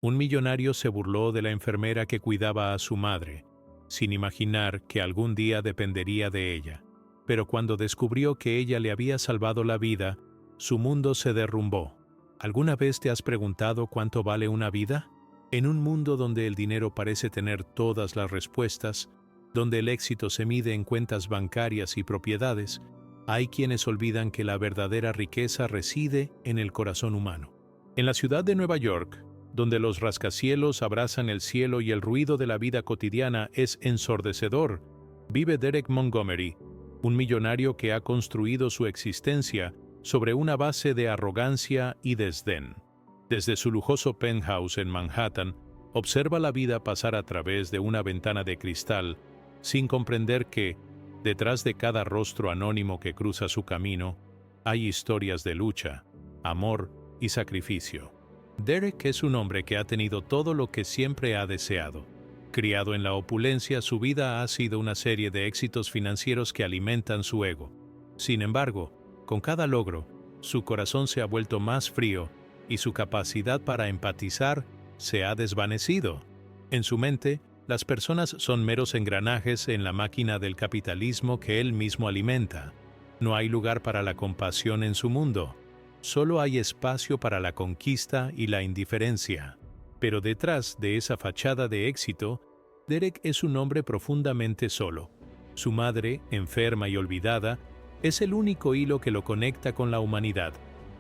Un millonario se burló de la enfermera que cuidaba a su madre, sin imaginar que algún día dependería de ella. Pero cuando descubrió que ella le había salvado la vida, su mundo se derrumbó. ¿Alguna vez te has preguntado cuánto vale una vida? En un mundo donde el dinero parece tener todas las respuestas, donde el éxito se mide en cuentas bancarias y propiedades, hay quienes olvidan que la verdadera riqueza reside en el corazón humano. En la ciudad de Nueva York, donde los rascacielos abrazan el cielo y el ruido de la vida cotidiana es ensordecedor, vive Derek Montgomery, un millonario que ha construido su existencia sobre una base de arrogancia y desdén. Desde su lujoso penthouse en Manhattan, observa la vida pasar a través de una ventana de cristal, sin comprender que, detrás de cada rostro anónimo que cruza su camino, hay historias de lucha, amor y sacrificio. Derek es un hombre que ha tenido todo lo que siempre ha deseado. Criado en la opulencia, su vida ha sido una serie de éxitos financieros que alimentan su ego. Sin embargo, con cada logro, su corazón se ha vuelto más frío y su capacidad para empatizar se ha desvanecido. En su mente, las personas son meros engranajes en la máquina del capitalismo que él mismo alimenta. No hay lugar para la compasión en su mundo. Solo hay espacio para la conquista y la indiferencia. Pero detrás de esa fachada de éxito, Derek es un hombre profundamente solo. Su madre, enferma y olvidada, es el único hilo que lo conecta con la humanidad,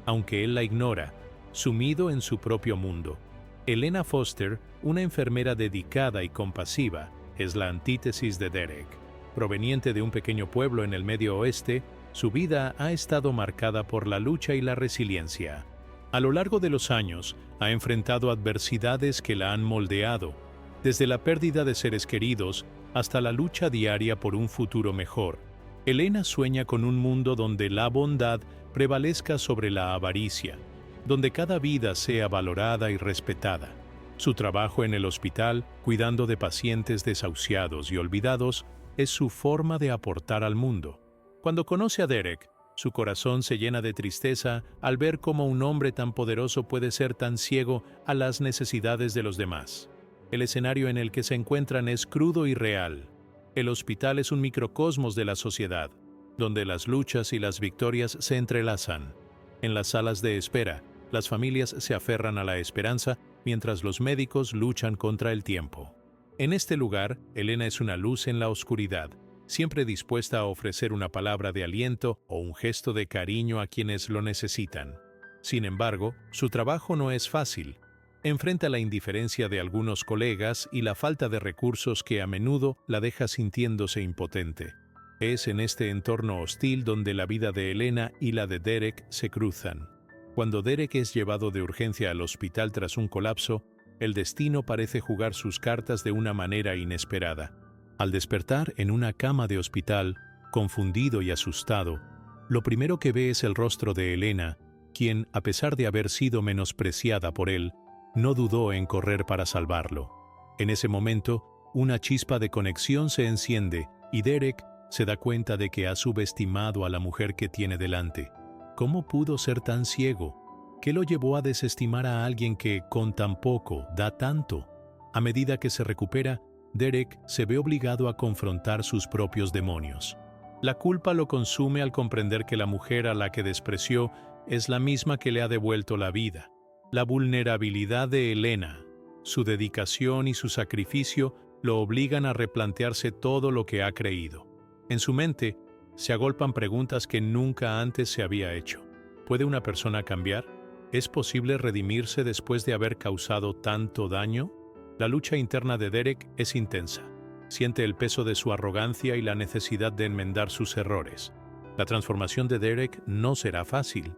aunque él la ignora, sumido en su propio mundo. Elena Foster, una enfermera dedicada y compasiva, es la antítesis de Derek. Proveniente de un pequeño pueblo en el Medio Oeste, su vida ha estado marcada por la lucha y la resiliencia. A lo largo de los años, ha enfrentado adversidades que la han moldeado, desde la pérdida de seres queridos hasta la lucha diaria por un futuro mejor. Elena sueña con un mundo donde la bondad prevalezca sobre la avaricia, donde cada vida sea valorada y respetada. Su trabajo en el hospital, cuidando de pacientes desahuciados y olvidados, es su forma de aportar al mundo. Cuando conoce a Derek, su corazón se llena de tristeza al ver cómo un hombre tan poderoso puede ser tan ciego a las necesidades de los demás. El escenario en el que se encuentran es crudo y real. El hospital es un microcosmos de la sociedad, donde las luchas y las victorias se entrelazan. En las salas de espera, las familias se aferran a la esperanza mientras los médicos luchan contra el tiempo. En este lugar, Elena es una luz en la oscuridad, siempre dispuesta a ofrecer una palabra de aliento o un gesto de cariño a quienes lo necesitan. Sin embargo, su trabajo no es fácil. Enfrenta la indiferencia de algunos colegas y la falta de recursos que a menudo la deja sintiéndose impotente. Es en este entorno hostil donde la vida de Elena y la de Derek se cruzan. Cuando Derek es llevado de urgencia al hospital tras un colapso, el destino parece jugar sus cartas de una manera inesperada. Al despertar en una cama de hospital, confundido y asustado, lo primero que ve es el rostro de Elena, quien, a pesar de haber sido menospreciada por él, no dudó en correr para salvarlo. En ese momento, una chispa de conexión se enciende y Derek se da cuenta de que ha subestimado a la mujer que tiene delante. ¿Cómo pudo ser tan ciego? ¿Qué lo llevó a desestimar a alguien que, con tan poco, da tanto? A medida que se recupera, Derek se ve obligado a confrontar sus propios demonios. La culpa lo consume al comprender que la mujer a la que despreció es la misma que le ha devuelto la vida. La vulnerabilidad de Elena, su dedicación y su sacrificio lo obligan a replantearse todo lo que ha creído. En su mente, se agolpan preguntas que nunca antes se había hecho. ¿Puede una persona cambiar? ¿Es posible redimirse después de haber causado tanto daño? La lucha interna de Derek es intensa. Siente el peso de su arrogancia y la necesidad de enmendar sus errores. La transformación de Derek no será fácil.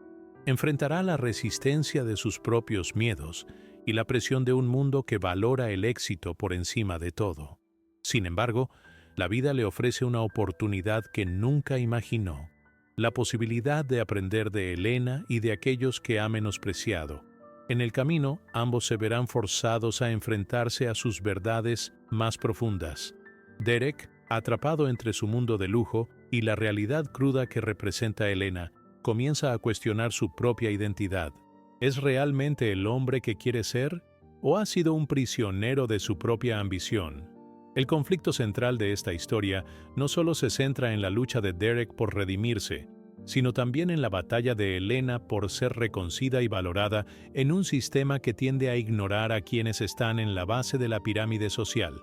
Enfrentará la resistencia de sus propios miedos y la presión de un mundo que valora el éxito por encima de todo. Sin embargo, la vida le ofrece una oportunidad que nunca imaginó. La posibilidad de aprender de Elena y de aquellos que ha menospreciado. En el camino, ambos se verán forzados a enfrentarse a sus verdades más profundas. Derek, atrapado entre su mundo de lujo y la realidad cruda que representa Elena, comienza a cuestionar su propia identidad. ¿Es realmente el hombre que quiere ser? ¿O ha sido un prisionero de su propia ambición? El conflicto central de esta historia no solo se centra en la lucha de Derek por redimirse, sino también en la batalla de Elena por ser reconocida y valorada en un sistema que tiende a ignorar a quienes están en la base de la pirámide social.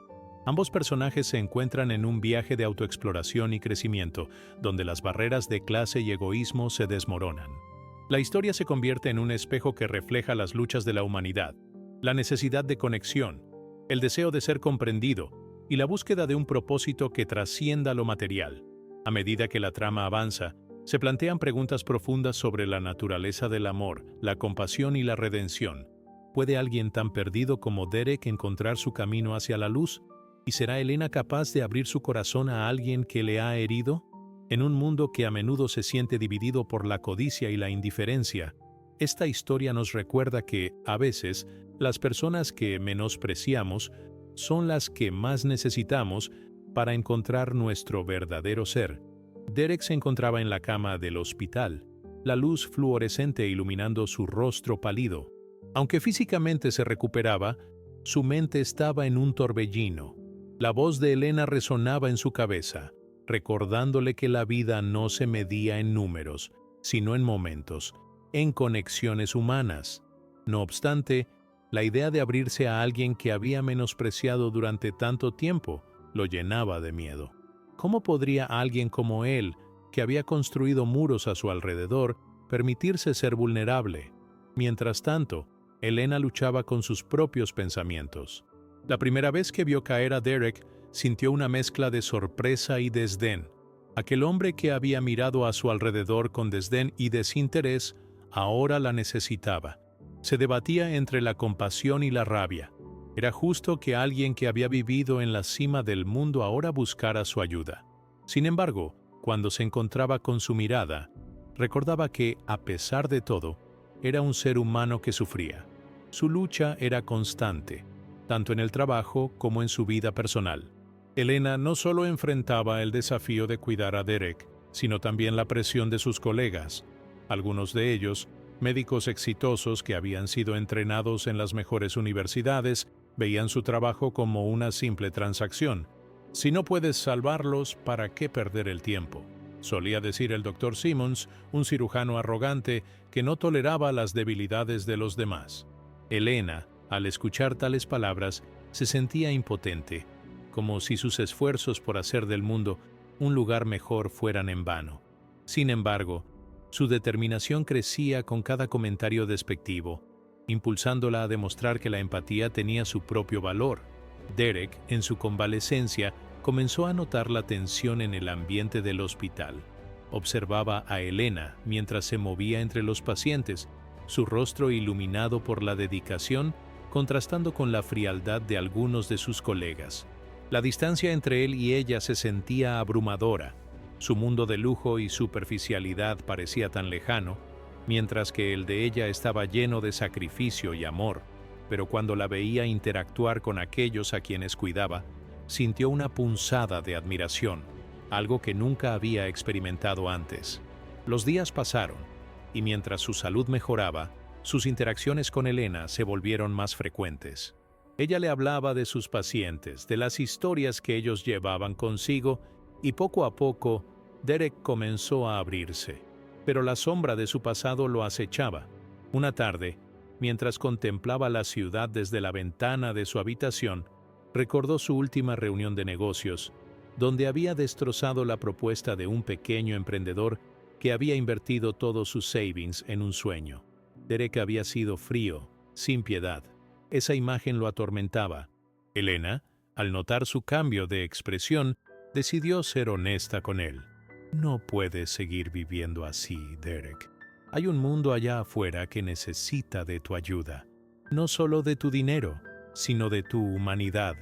Ambos personajes se encuentran en un viaje de autoexploración y crecimiento, donde las barreras de clase y egoísmo se desmoronan. La historia se convierte en un espejo que refleja las luchas de la humanidad, la necesidad de conexión, el deseo de ser comprendido y la búsqueda de un propósito que trascienda lo material. A medida que la trama avanza, se plantean preguntas profundas sobre la naturaleza del amor, la compasión y la redención. ¿Puede alguien tan perdido como Derek encontrar su camino hacia la luz? ¿Y será Elena capaz de abrir su corazón a alguien que le ha herido? En un mundo que a menudo se siente dividido por la codicia y la indiferencia, esta historia nos recuerda que, a veces, las personas que menospreciamos son las que más necesitamos para encontrar nuestro verdadero ser. Derek se encontraba en la cama del hospital, la luz fluorescente iluminando su rostro pálido. Aunque físicamente se recuperaba, su mente estaba en un torbellino. La voz de Elena resonaba en su cabeza, recordándole que la vida no se medía en números, sino en momentos, en conexiones humanas. No obstante, la idea de abrirse a alguien que había menospreciado durante tanto tiempo lo llenaba de miedo. ¿Cómo podría alguien como él, que había construido muros a su alrededor, permitirse ser vulnerable? Mientras tanto, Elena luchaba con sus propios pensamientos. La primera vez que vio caer a Derek, sintió una mezcla de sorpresa y desdén. Aquel hombre que había mirado a su alrededor con desdén y desinterés, ahora la necesitaba. Se debatía entre la compasión y la rabia. Era justo que alguien que había vivido en la cima del mundo ahora buscara su ayuda. Sin embargo, cuando se encontraba con su mirada, recordaba que, a pesar de todo, era un ser humano que sufría. Su lucha era constante, tanto en el trabajo como en su vida personal. Elena no solo enfrentaba el desafío de cuidar a Derek, sino también la presión de sus colegas, algunos de ellos médicos exitosos que habían sido entrenados en las mejores universidades, veían su trabajo como una simple transacción. Si no puedes salvarlos, ¿para qué perder el tiempo?, solía decir el Dr. Simmons, un cirujano arrogante que no toleraba las debilidades de los demás. Elena, al escuchar tales palabras, se sentía impotente, como si sus esfuerzos por hacer del mundo un lugar mejor fueran en vano. Sin embargo, su determinación crecía con cada comentario despectivo, impulsándola a demostrar que la empatía tenía su propio valor. Derek, en su convalecencia, comenzó a notar la tensión en el ambiente del hospital. Observaba a Elena mientras se movía entre los pacientes, su rostro iluminado por la dedicación, contrastando con la frialdad de algunos de sus colegas. La distancia entre él y ella se sentía abrumadora. Su mundo de lujo y superficialidad parecía tan lejano, mientras que el de ella estaba lleno de sacrificio y amor. Pero cuando la veía interactuar con aquellos a quienes cuidaba, sintió una punzada de admiración, algo que nunca había experimentado antes. Los días pasaron, y mientras su salud mejoraba, sus interacciones con Elena se volvieron más frecuentes. Ella le hablaba de sus pacientes, de las historias que ellos llevaban consigo, y poco a poco, Derek comenzó a abrirse. Pero la sombra de su pasado lo acechaba. Una tarde, mientras contemplaba la ciudad desde la ventana de su habitación, recordó su última reunión de negocios, donde había destrozado la propuesta de un pequeño emprendedor que había invertido todos sus savings en un sueño. Derek había sido frío, sin piedad. Esa imagen lo atormentaba. Elena, al notar su cambio de expresión, decidió ser honesta con él. No puedes seguir viviendo así, Derek. Hay un mundo allá afuera que necesita de tu ayuda. No solo de tu dinero, sino de tu humanidad.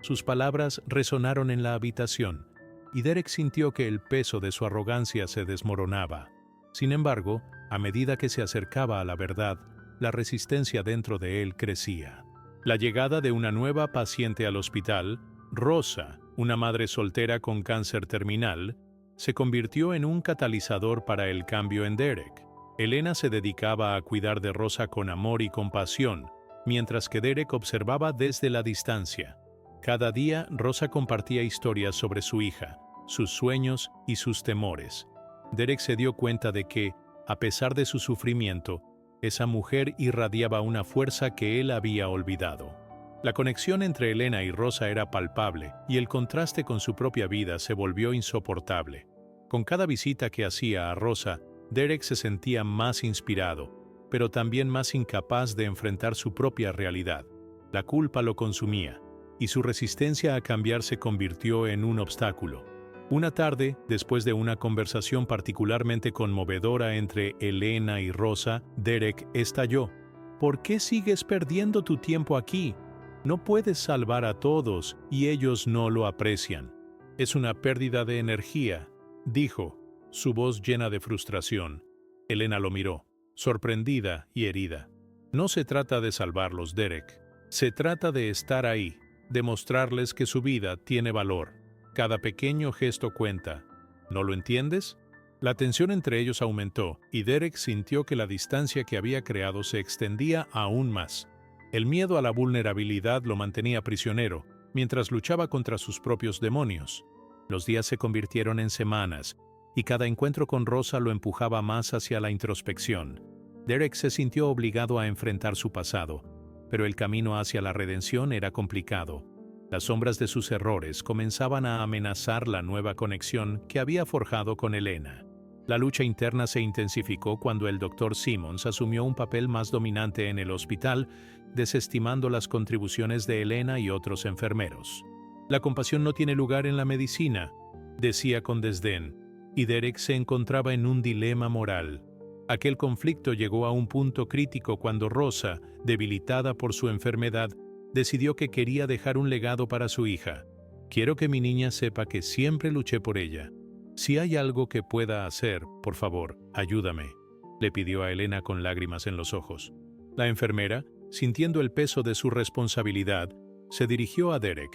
Sus palabras resonaron en la habitación, y Derek sintió que el peso de su arrogancia se desmoronaba. Sin embargo, a medida que se acercaba a la verdad, la resistencia dentro de él crecía. La llegada de una nueva paciente al hospital, Rosa, una madre soltera con cáncer terminal, se convirtió en un catalizador para el cambio en Derek. Elena se dedicaba a cuidar de Rosa con amor y compasión, mientras que Derek observaba desde la distancia. Cada día, Rosa compartía historias sobre su hija, sus sueños y sus temores. Derek se dio cuenta de que, a pesar de su sufrimiento, esa mujer irradiaba una fuerza que él había olvidado. La conexión entre Elena y Rosa era palpable, y el contraste con su propia vida se volvió insoportable. Con cada visita que hacía a Rosa, Derek se sentía más inspirado, pero también más incapaz de enfrentar su propia realidad. La culpa lo consumía, y su resistencia a cambiar se convirtió en un obstáculo. Una tarde, después de una conversación particularmente conmovedora entre Elena y Rosa, Derek estalló. ¿Por qué sigues perdiendo tu tiempo aquí? No puedes salvar a todos y ellos no lo aprecian. Es una pérdida de energía, dijo, su voz llena de frustración. Elena lo miró, sorprendida y herida. No se trata de salvarlos, Derek. Se trata de estar ahí, de mostrarles que su vida tiene valor. Cada pequeño gesto cuenta. ¿No lo entiendes? La tensión entre ellos aumentó y Derek sintió que la distancia que había creado se extendía aún más. El miedo a la vulnerabilidad lo mantenía prisionero, mientras luchaba contra sus propios demonios. Los días se convirtieron en semanas, y cada encuentro con Rosa lo empujaba más hacia la introspección. Derek se sintió obligado a enfrentar su pasado, pero el camino hacia la redención era complicado. Las sombras de sus errores comenzaban a amenazar la nueva conexión que había forjado con Elena. La lucha interna se intensificó cuando el Dr. Simmons asumió un papel más dominante en el hospital, desestimando las contribuciones de Elena y otros enfermeros. La compasión no tiene lugar en la medicina, decía con desdén, y Derek se encontraba en un dilema moral. Aquel conflicto llegó a un punto crítico cuando Rosa, debilitada por su enfermedad, decidió que quería dejar un legado para su hija. Quiero que mi niña sepa que siempre luché por ella. Si hay algo que pueda hacer, por favor, ayúdame, le pidió a Elena con lágrimas en los ojos. La enfermera, sintiendo el peso de su responsabilidad, se dirigió a Derek,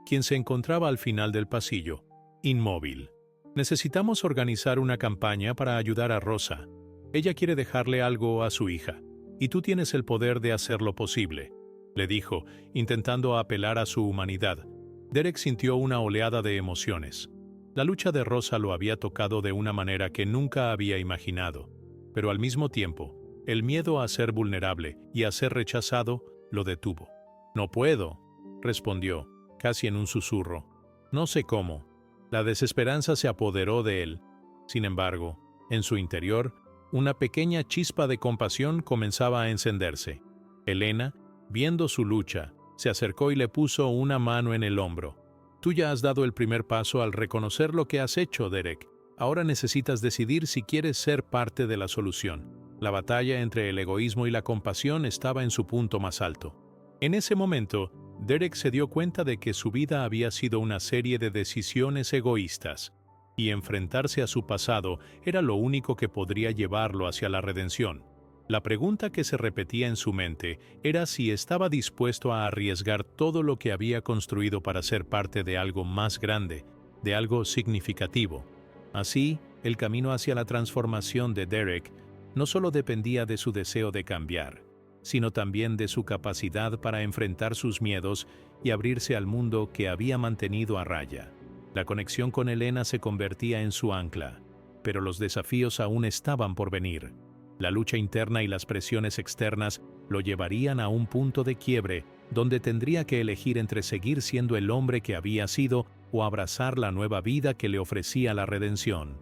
quien se encontraba al final del pasillo, inmóvil. Necesitamos organizar una campaña para ayudar a Rosa. Ella quiere dejarle algo a su hija, y tú tienes el poder de hacerlo posible, le dijo, intentando apelar a su humanidad. Derek sintió una oleada de emociones. La lucha de Rosa lo había tocado de una manera que nunca había imaginado, pero al mismo tiempo, el miedo a ser vulnerable y a ser rechazado lo detuvo. No puedo, respondió, casi en un susurro. No sé cómo. La desesperanza se apoderó de él. Sin embargo, en su interior, una pequeña chispa de compasión comenzaba a encenderse. Elena, viendo su lucha, se acercó y le puso una mano en el hombro. Tú ya has dado el primer paso al reconocer lo que has hecho, Derek. Ahora necesitas decidir si quieres ser parte de la solución. La batalla entre el egoísmo y la compasión estaba en su punto más alto. En ese momento, Derek se dio cuenta de que su vida había sido una serie de decisiones egoístas, y enfrentarse a su pasado era lo único que podría llevarlo hacia la redención. La pregunta que se repetía en su mente era si estaba dispuesto a arriesgar todo lo que había construido para ser parte de algo más grande, de algo significativo. Así, el camino hacia la transformación de Derek no solo dependía de su deseo de cambiar, sino también de su capacidad para enfrentar sus miedos y abrirse al mundo que había mantenido a raya. La conexión con Elena se convertía en su ancla, pero los desafíos aún estaban por venir. La lucha interna y las presiones externas lo llevarían a un punto de quiebre donde tendría que elegir entre seguir siendo el hombre que había sido o abrazar la nueva vida que le ofrecía la redención.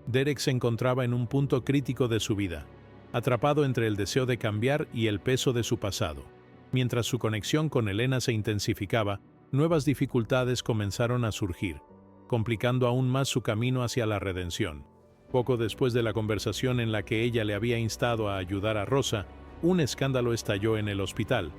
Derek se encontraba en un punto crítico de su vida, atrapado entre el deseo de cambiar y el peso de su pasado. Mientras su conexión con Elena se intensificaba, nuevas dificultades comenzaron a surgir, complicando aún más su camino hacia la redención. Poco después de la conversación en la que ella le había instado a ayudar a Rosa, un escándalo estalló en el hospital.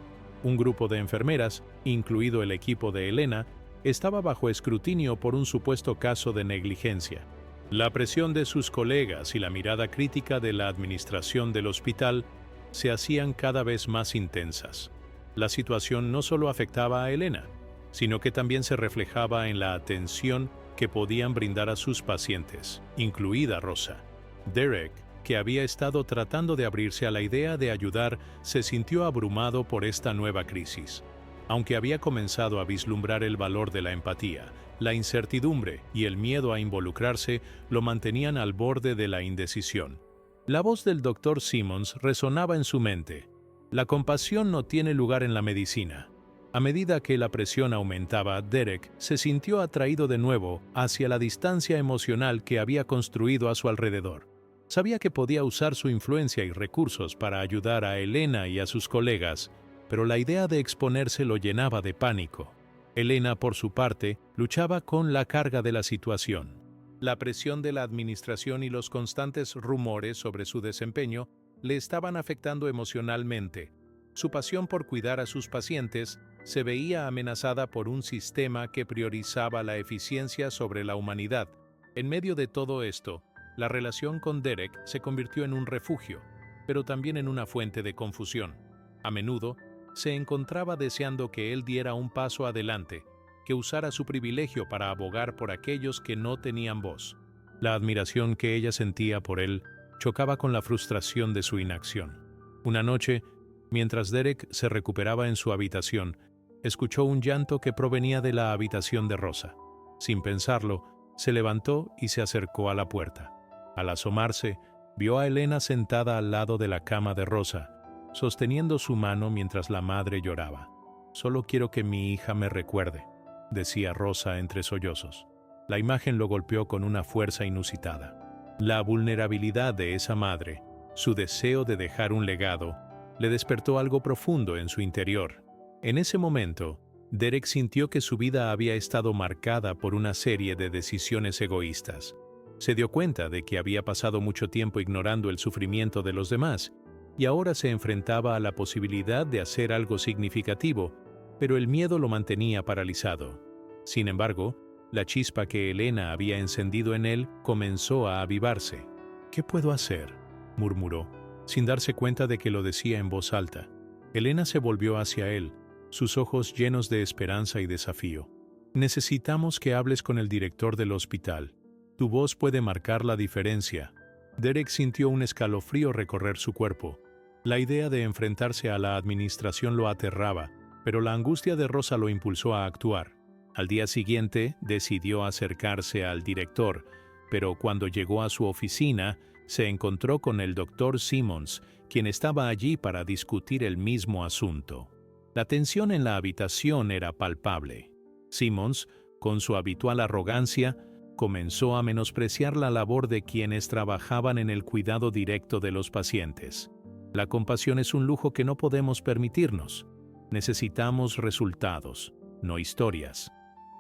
Un grupo de enfermeras, incluido el equipo de Elena, estaba bajo escrutinio por un supuesto caso de negligencia. La presión de sus colegas y la mirada crítica de la administración del hospital se hacían cada vez más intensas. La situación no solo afectaba a Elena, sino que también se reflejaba en la atención que podían brindar a sus pacientes, incluida Rosa. Derek, que había estado tratando de abrirse a la idea de ayudar, se sintió abrumado por esta nueva crisis. Aunque había comenzado a vislumbrar el valor de la empatía, la incertidumbre y el miedo a involucrarse lo mantenían al borde de la indecisión. La voz del Dr. Simmons resonaba en su mente. La compasión no tiene lugar en la medicina. A medida que la presión aumentaba, Derek se sintió atraído de nuevo hacia la distancia emocional que había construido a su alrededor. Sabía que podía usar su influencia y recursos para ayudar a Elena y a sus colegas, pero la idea de exponerse lo llenaba de pánico. Elena, por su parte, luchaba con la carga de la situación. La presión de la administración y los constantes rumores sobre su desempeño le estaban afectando emocionalmente. Su pasión por cuidar a sus pacientes se veía amenazada por un sistema que priorizaba la eficiencia sobre la humanidad. En medio de todo esto, la relación con Derek se convirtió en un refugio, pero también en una fuente de confusión. A menudo, se encontraba deseando que él diera un paso adelante, que usara su privilegio para abogar por aquellos que no tenían voz. La admiración que ella sentía por él chocaba con la frustración de su inacción. Una noche, mientras Derek se recuperaba en su habitación, escuchó un llanto que provenía de la habitación de Rosa. Sin pensarlo, se levantó y se acercó a la puerta. Al asomarse, vio a Elena sentada al lado de la cama de Rosa, sosteniendo su mano mientras la madre lloraba. «Solo quiero que mi hija me recuerde», decía Rosa entre sollozos. La imagen lo golpeó con una fuerza inusitada. La vulnerabilidad de esa madre, su deseo de dejar un legado, le despertó algo profundo en su interior. En ese momento, Derek sintió que su vida había estado marcada por una serie de decisiones egoístas. Se dio cuenta de que había pasado mucho tiempo ignorando el sufrimiento de los demás, y ahora se enfrentaba a la posibilidad de hacer algo significativo, pero el miedo lo mantenía paralizado. Sin embargo, la chispa que Elena había encendido en él comenzó a avivarse. «¿Qué puedo hacer?», murmuró, sin darse cuenta de que lo decía en voz alta. Elena se volvió hacia él, sus ojos llenos de esperanza y desafío. «Necesitamos que hables con el director del hospital. Tu voz puede marcar la diferencia». Derek sintió un escalofrío recorrer su cuerpo. La idea de enfrentarse a la administración lo aterraba, pero la angustia de Rosa lo impulsó a actuar. Al día siguiente, decidió acercarse al director, pero cuando llegó a su oficina, se encontró con el Dr. Simmons, quien estaba allí para discutir el mismo asunto. La tensión en la habitación era palpable. Simmons, con su habitual arrogancia, comenzó a menospreciar la labor de quienes trabajaban en el cuidado directo de los pacientes. «La compasión es un lujo que no podemos permitirnos. Necesitamos resultados, no historias»,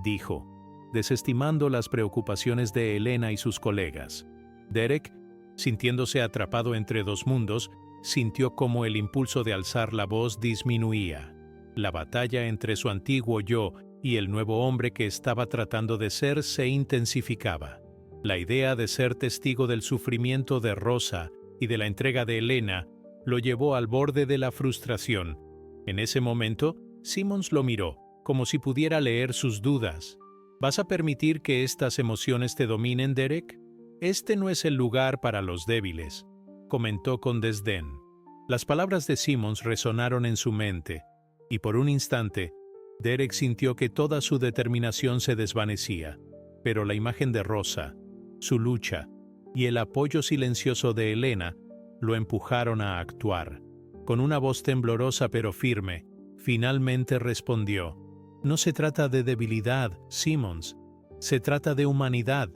dijo, desestimando las preocupaciones de Elena y sus colegas. Derek, sintiéndose atrapado entre dos mundos, sintió cómo el impulso de alzar la voz disminuía. La batalla entre su antiguo yo y el nuevo hombre que estaba tratando de ser se intensificaba. La idea de ser testigo del sufrimiento de Rosa y de la entrega de Elena lo llevó al borde de la frustración. En ese momento, Simmons lo miró, como si pudiera leer sus dudas. «¿Vas a permitir que estas emociones te dominen, Derek? Este no es el lugar para los débiles», comentó con desdén. Las palabras de Simmons resonaron en su mente, y por un instante, Derek sintió que toda su determinación se desvanecía, pero la imagen de Rosa, su lucha y el apoyo silencioso de Elena lo empujaron a actuar. Con una voz temblorosa pero firme, finalmente respondió: «No se trata de debilidad, Simmons, se trata de humanidad.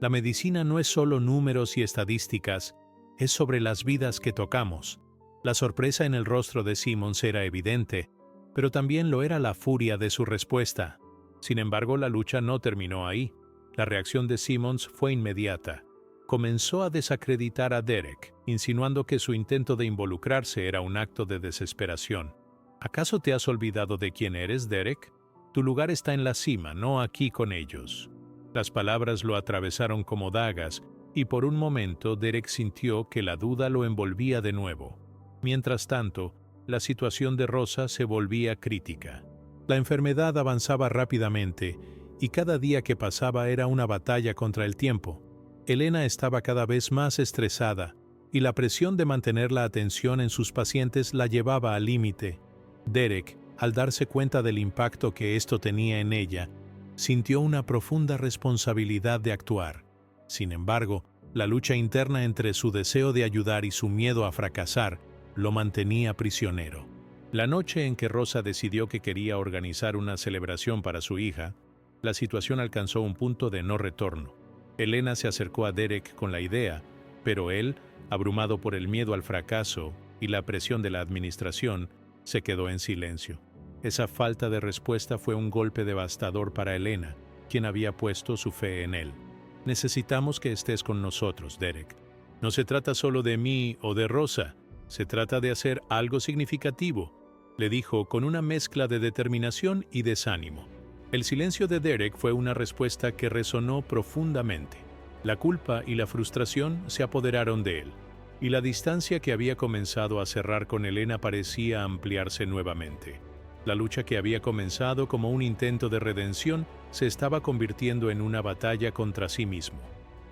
La medicina no es solo números y estadísticas, es sobre las vidas que tocamos». La sorpresa en el rostro de Simmons era evidente, pero también lo era la furia de su respuesta. Sin embargo, la lucha no terminó ahí. La reacción de Simmons fue inmediata. Comenzó a desacreditar a Derek, insinuando que su intento de involucrarse era un acto de desesperación. «¿Acaso te has olvidado de quién eres, Derek? Tu lugar está en la cima, no aquí con ellos». Las palabras lo atravesaron como dagas, y por un momento Derek sintió que la duda lo envolvía de nuevo. Mientras tanto, la situación de Rosa se volvía crítica. La enfermedad avanzaba rápidamente, y cada día que pasaba era una batalla contra el tiempo. Elena estaba cada vez más estresada, y la presión de mantener la atención en sus pacientes la llevaba al límite. Derek, al darse cuenta del impacto que esto tenía en ella, sintió una profunda responsabilidad de actuar. Sin embargo, la lucha interna entre su deseo de ayudar y su miedo a fracasar lo mantenía prisionero. La noche en que Rosa decidió que quería organizar una celebración para su hija, la situación alcanzó un punto de no retorno. Elena se acercó a Derek con la idea, pero él, abrumado por el miedo al fracaso y la presión de la administración, se quedó en silencio. Esa falta de respuesta fue un golpe devastador para Elena, quien había puesto su fe en él. Necesitamos que estés con nosotros, Derek. No se trata solo de mí o de Rosa, se trata de hacer algo significativo, le dijo con una mezcla de determinación y desánimo. El silencio de Derek fue una respuesta que resonó profundamente. La culpa y la frustración se apoderaron de él, y la distancia que había comenzado a cerrar con Elena parecía ampliarse nuevamente. La lucha que había comenzado como un intento de redención se estaba convirtiendo en una batalla contra sí mismo.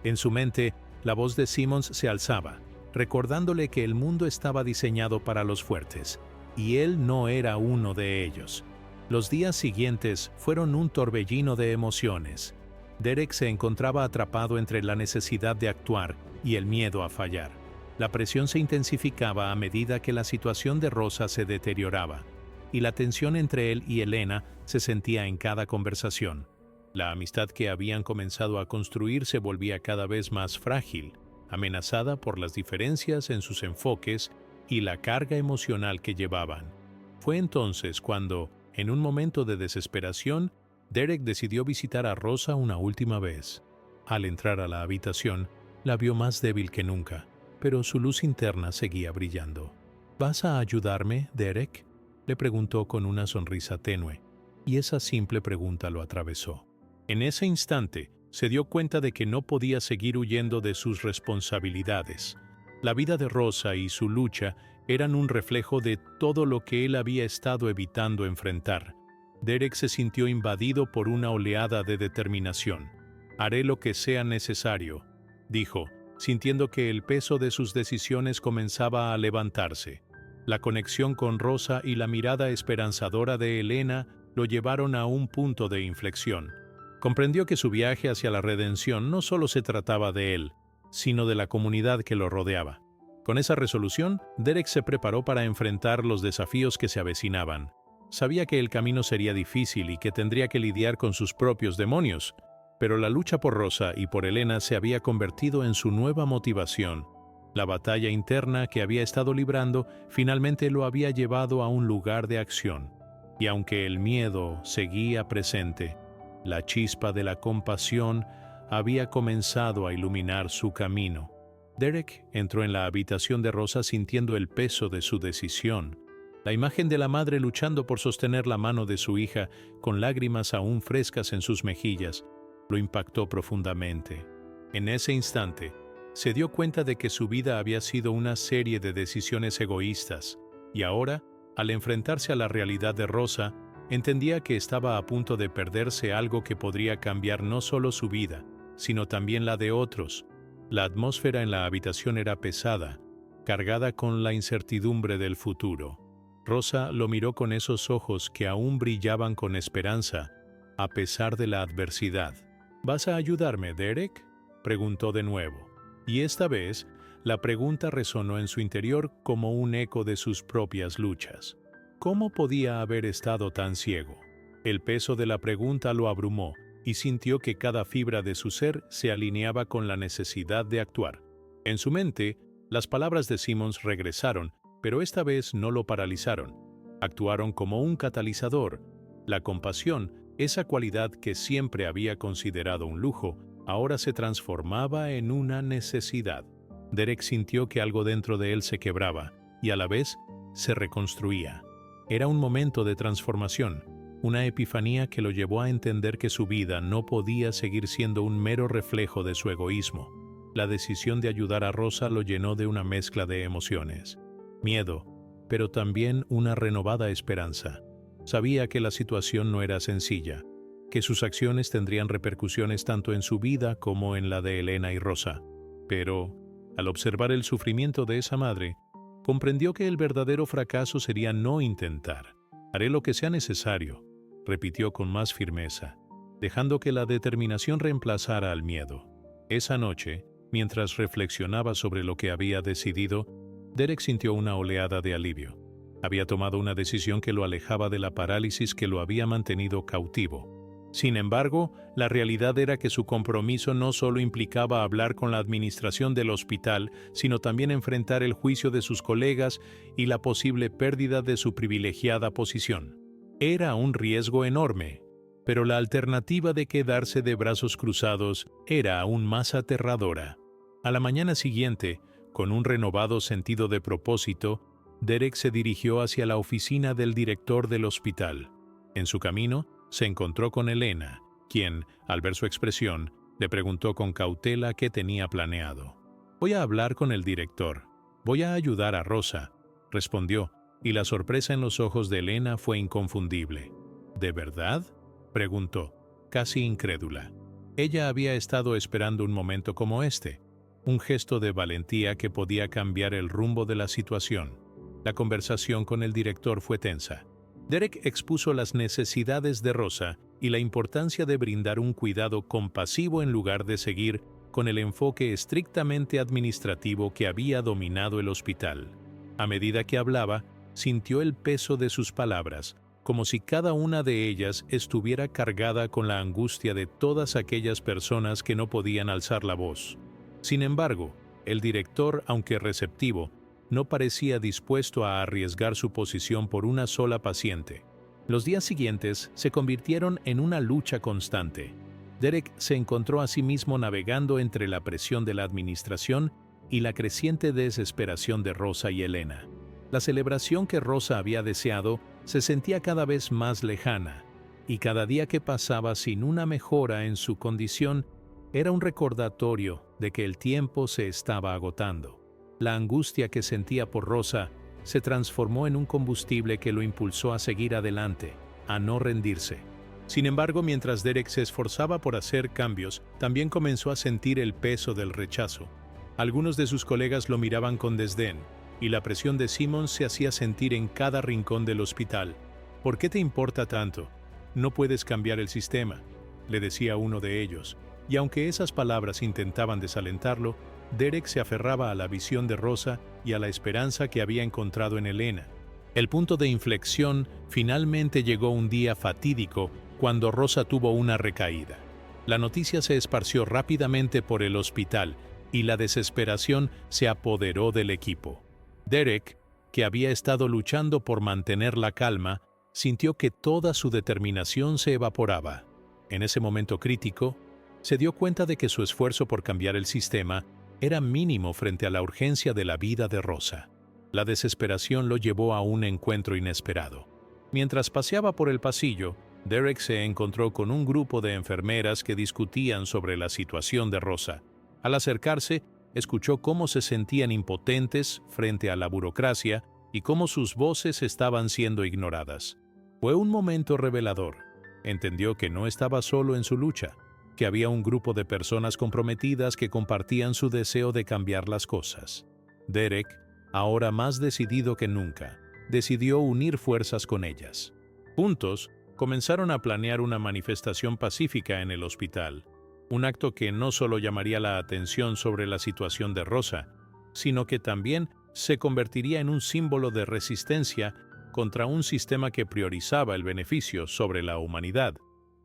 En su mente, la voz de Simmons se alzaba, recordándole que el mundo estaba diseñado para los fuertes, y él no era uno de ellos. Los días siguientes fueron un torbellino de emociones. Derek se encontraba atrapado entre la necesidad de actuar y el miedo a fallar. La presión se intensificaba a medida que la situación de Rosa se deterioraba, y la tensión entre él y Elena se sentía en cada conversación. La amistad que habían comenzado a construir se volvía cada vez más frágil, amenazada por las diferencias en sus enfoques y la carga emocional que llevaban. Fue entonces cuando, en un momento de desesperación, Derek decidió visitar a Rosa una última vez. Al entrar a la habitación, la vio más débil que nunca, pero su luz interna seguía brillando. ¿Vas a ayudarme, Derek?, le preguntó con una sonrisa tenue, y esa simple pregunta lo atravesó. En ese instante, se dio cuenta de que no podía seguir huyendo de sus responsabilidades. La vida de Rosa y su lucha eran un reflejo de todo lo que él había estado evitando enfrentar. Derek se sintió invadido por una oleada de determinación. «Haré lo que sea necesario», dijo, sintiendo que el peso de sus decisiones comenzaba a levantarse. La conexión con Rosa y la mirada esperanzadora de Elena lo llevaron a un punto de inflexión. Comprendió que su viaje hacia la redención no solo se trataba de él, sino de la comunidad que lo rodeaba. Con esa resolución, Derek se preparó para enfrentar los desafíos que se avecinaban. Sabía que el camino sería difícil y que tendría que lidiar con sus propios demonios, pero la lucha por Rosa y por Elena se había convertido en su nueva motivación. La batalla interna que había estado librando finalmente lo había llevado a un lugar de acción. Y aunque el miedo seguía presente, la chispa de la compasión había comenzado a iluminar su camino. Derek entró en la habitación de Rosa sintiendo el peso de su decisión. La imagen de la madre luchando por sostener la mano de su hija, con lágrimas aún frescas en sus mejillas, lo impactó profundamente. En ese instante, se dio cuenta de que su vida había sido una serie de decisiones egoístas, y ahora, al enfrentarse a la realidad de Rosa, entendía que estaba a punto de perderse algo que podría cambiar no solo su vida, sino también la de otros. La atmósfera en la habitación era pesada, cargada con la incertidumbre del futuro. Rosa lo miró con esos ojos que aún brillaban con esperanza, a pesar de la adversidad. «¿Vas a ayudarme, Derek?», preguntó de nuevo. Y esta vez, la pregunta resonó en su interior como un eco de sus propias luchas. ¿Cómo podía haber estado tan ciego? El peso de la pregunta lo abrumó y sintió que cada fibra de su ser se alineaba con la necesidad de actuar. En su mente, las palabras de Simmons regresaron, pero esta vez no lo paralizaron. Actuaron como un catalizador. La compasión, esa cualidad que siempre había considerado un lujo, ahora se transformaba en una necesidad. Derek sintió que algo dentro de él se quebraba y a la vez se reconstruía. Era un momento de transformación, una epifanía que lo llevó a entender que su vida no podía seguir siendo un mero reflejo de su egoísmo. La decisión de ayudar a Rosa lo llenó de una mezcla de emociones. Miedo, pero también una renovada esperanza. Sabía que la situación no era sencilla, que sus acciones tendrían repercusiones tanto en su vida como en la de Elena y Rosa. Pero, Al observar el sufrimiento de esa madre, comprendió que el verdadero fracaso sería no intentar. «Haré lo que sea necesario», repitió con más firmeza, dejando que la determinación reemplazara al miedo. Esa noche, mientras reflexionaba sobre lo que había decidido, Derek sintió una oleada de alivio. Había tomado una decisión que lo alejaba de la parálisis que lo había mantenido cautivo. Sin embargo, la realidad era que su compromiso no solo implicaba hablar con la administración del hospital, sino también enfrentar el juicio de sus colegas y la posible pérdida de su privilegiada posición. Era un riesgo enorme, pero la alternativa de quedarse de brazos cruzados era aún más aterradora. A la mañana siguiente, con un renovado sentido de propósito, Derek se dirigió hacia la oficina del director del hospital. En su camino, se encontró con Elena, quien, al ver su expresión, le preguntó con cautela qué tenía planeado. «Voy a hablar con el director. Voy a ayudar a Rosa», respondió, y la sorpresa en los ojos de Elena fue inconfundible. «¿De verdad?», preguntó, casi incrédula. Ella había estado esperando un momento como este, un gesto de valentía que podía cambiar el rumbo de la situación. La conversación con el director fue tensa. Derek expuso las necesidades de Rosa y la importancia de brindar un cuidado compasivo en lugar de seguir con el enfoque estrictamente administrativo que había dominado el hospital. A medida que hablaba, sintió el peso de sus palabras, como si cada una de ellas estuviera cargada con la angustia de todas aquellas personas que no podían alzar la voz. Sin embargo, el director, aunque receptivo, no parecía dispuesto a arriesgar su posición por una sola paciente. Los días siguientes se convirtieron en una lucha constante. Derek se encontró a sí mismo navegando entre la presión de la administración y la creciente desesperación de Rosa y Elena. La celebración que Rosa había deseado se sentía cada vez más lejana, y cada día que pasaba sin una mejora en su condición era un recordatorio de que el tiempo se estaba agotando. La angustia que sentía por Rosa se transformó en un combustible que lo impulsó a seguir adelante, a no rendirse. Sin embargo, mientras Derek se esforzaba por hacer cambios, también comenzó a sentir el peso del rechazo. Algunos de sus colegas lo miraban con desdén, y la presión de Simmons se hacía sentir en cada rincón del hospital. «¿Por qué te importa tanto? No puedes cambiar el sistema», le decía uno de ellos, y aunque esas palabras intentaban desalentarlo, Derek se aferraba a la visión de Rosa y a la esperanza que había encontrado en Elena. El punto de inflexión finalmente llegó un día fatídico cuando Rosa tuvo una recaída. La noticia se esparció rápidamente por el hospital y la desesperación se apoderó del equipo. Derek, que había estado luchando por mantener la calma, sintió que toda su determinación se evaporaba. En ese momento crítico, se dio cuenta de que su esfuerzo por cambiar el sistema era mínimo frente a la urgencia de la vida de Rosa. La desesperación lo llevó a un encuentro inesperado. Mientras paseaba por el pasillo, Derek se encontró con un grupo de enfermeras que discutían sobre la situación de Rosa. Al acercarse, escuchó cómo se sentían impotentes frente a la burocracia y cómo sus voces estaban siendo ignoradas. Fue un momento revelador. Entendió que no estaba solo en su lucha, que había un grupo de personas comprometidas que compartían su deseo de cambiar las cosas. Derek, ahora más decidido que nunca, decidió unir fuerzas con ellas. Juntos, comenzaron a planear una manifestación pacífica en el hospital, un acto que no solo llamaría la atención sobre la situación de Rosa, sino que también se convertiría en un símbolo de resistencia contra un sistema que priorizaba el beneficio sobre la humanidad.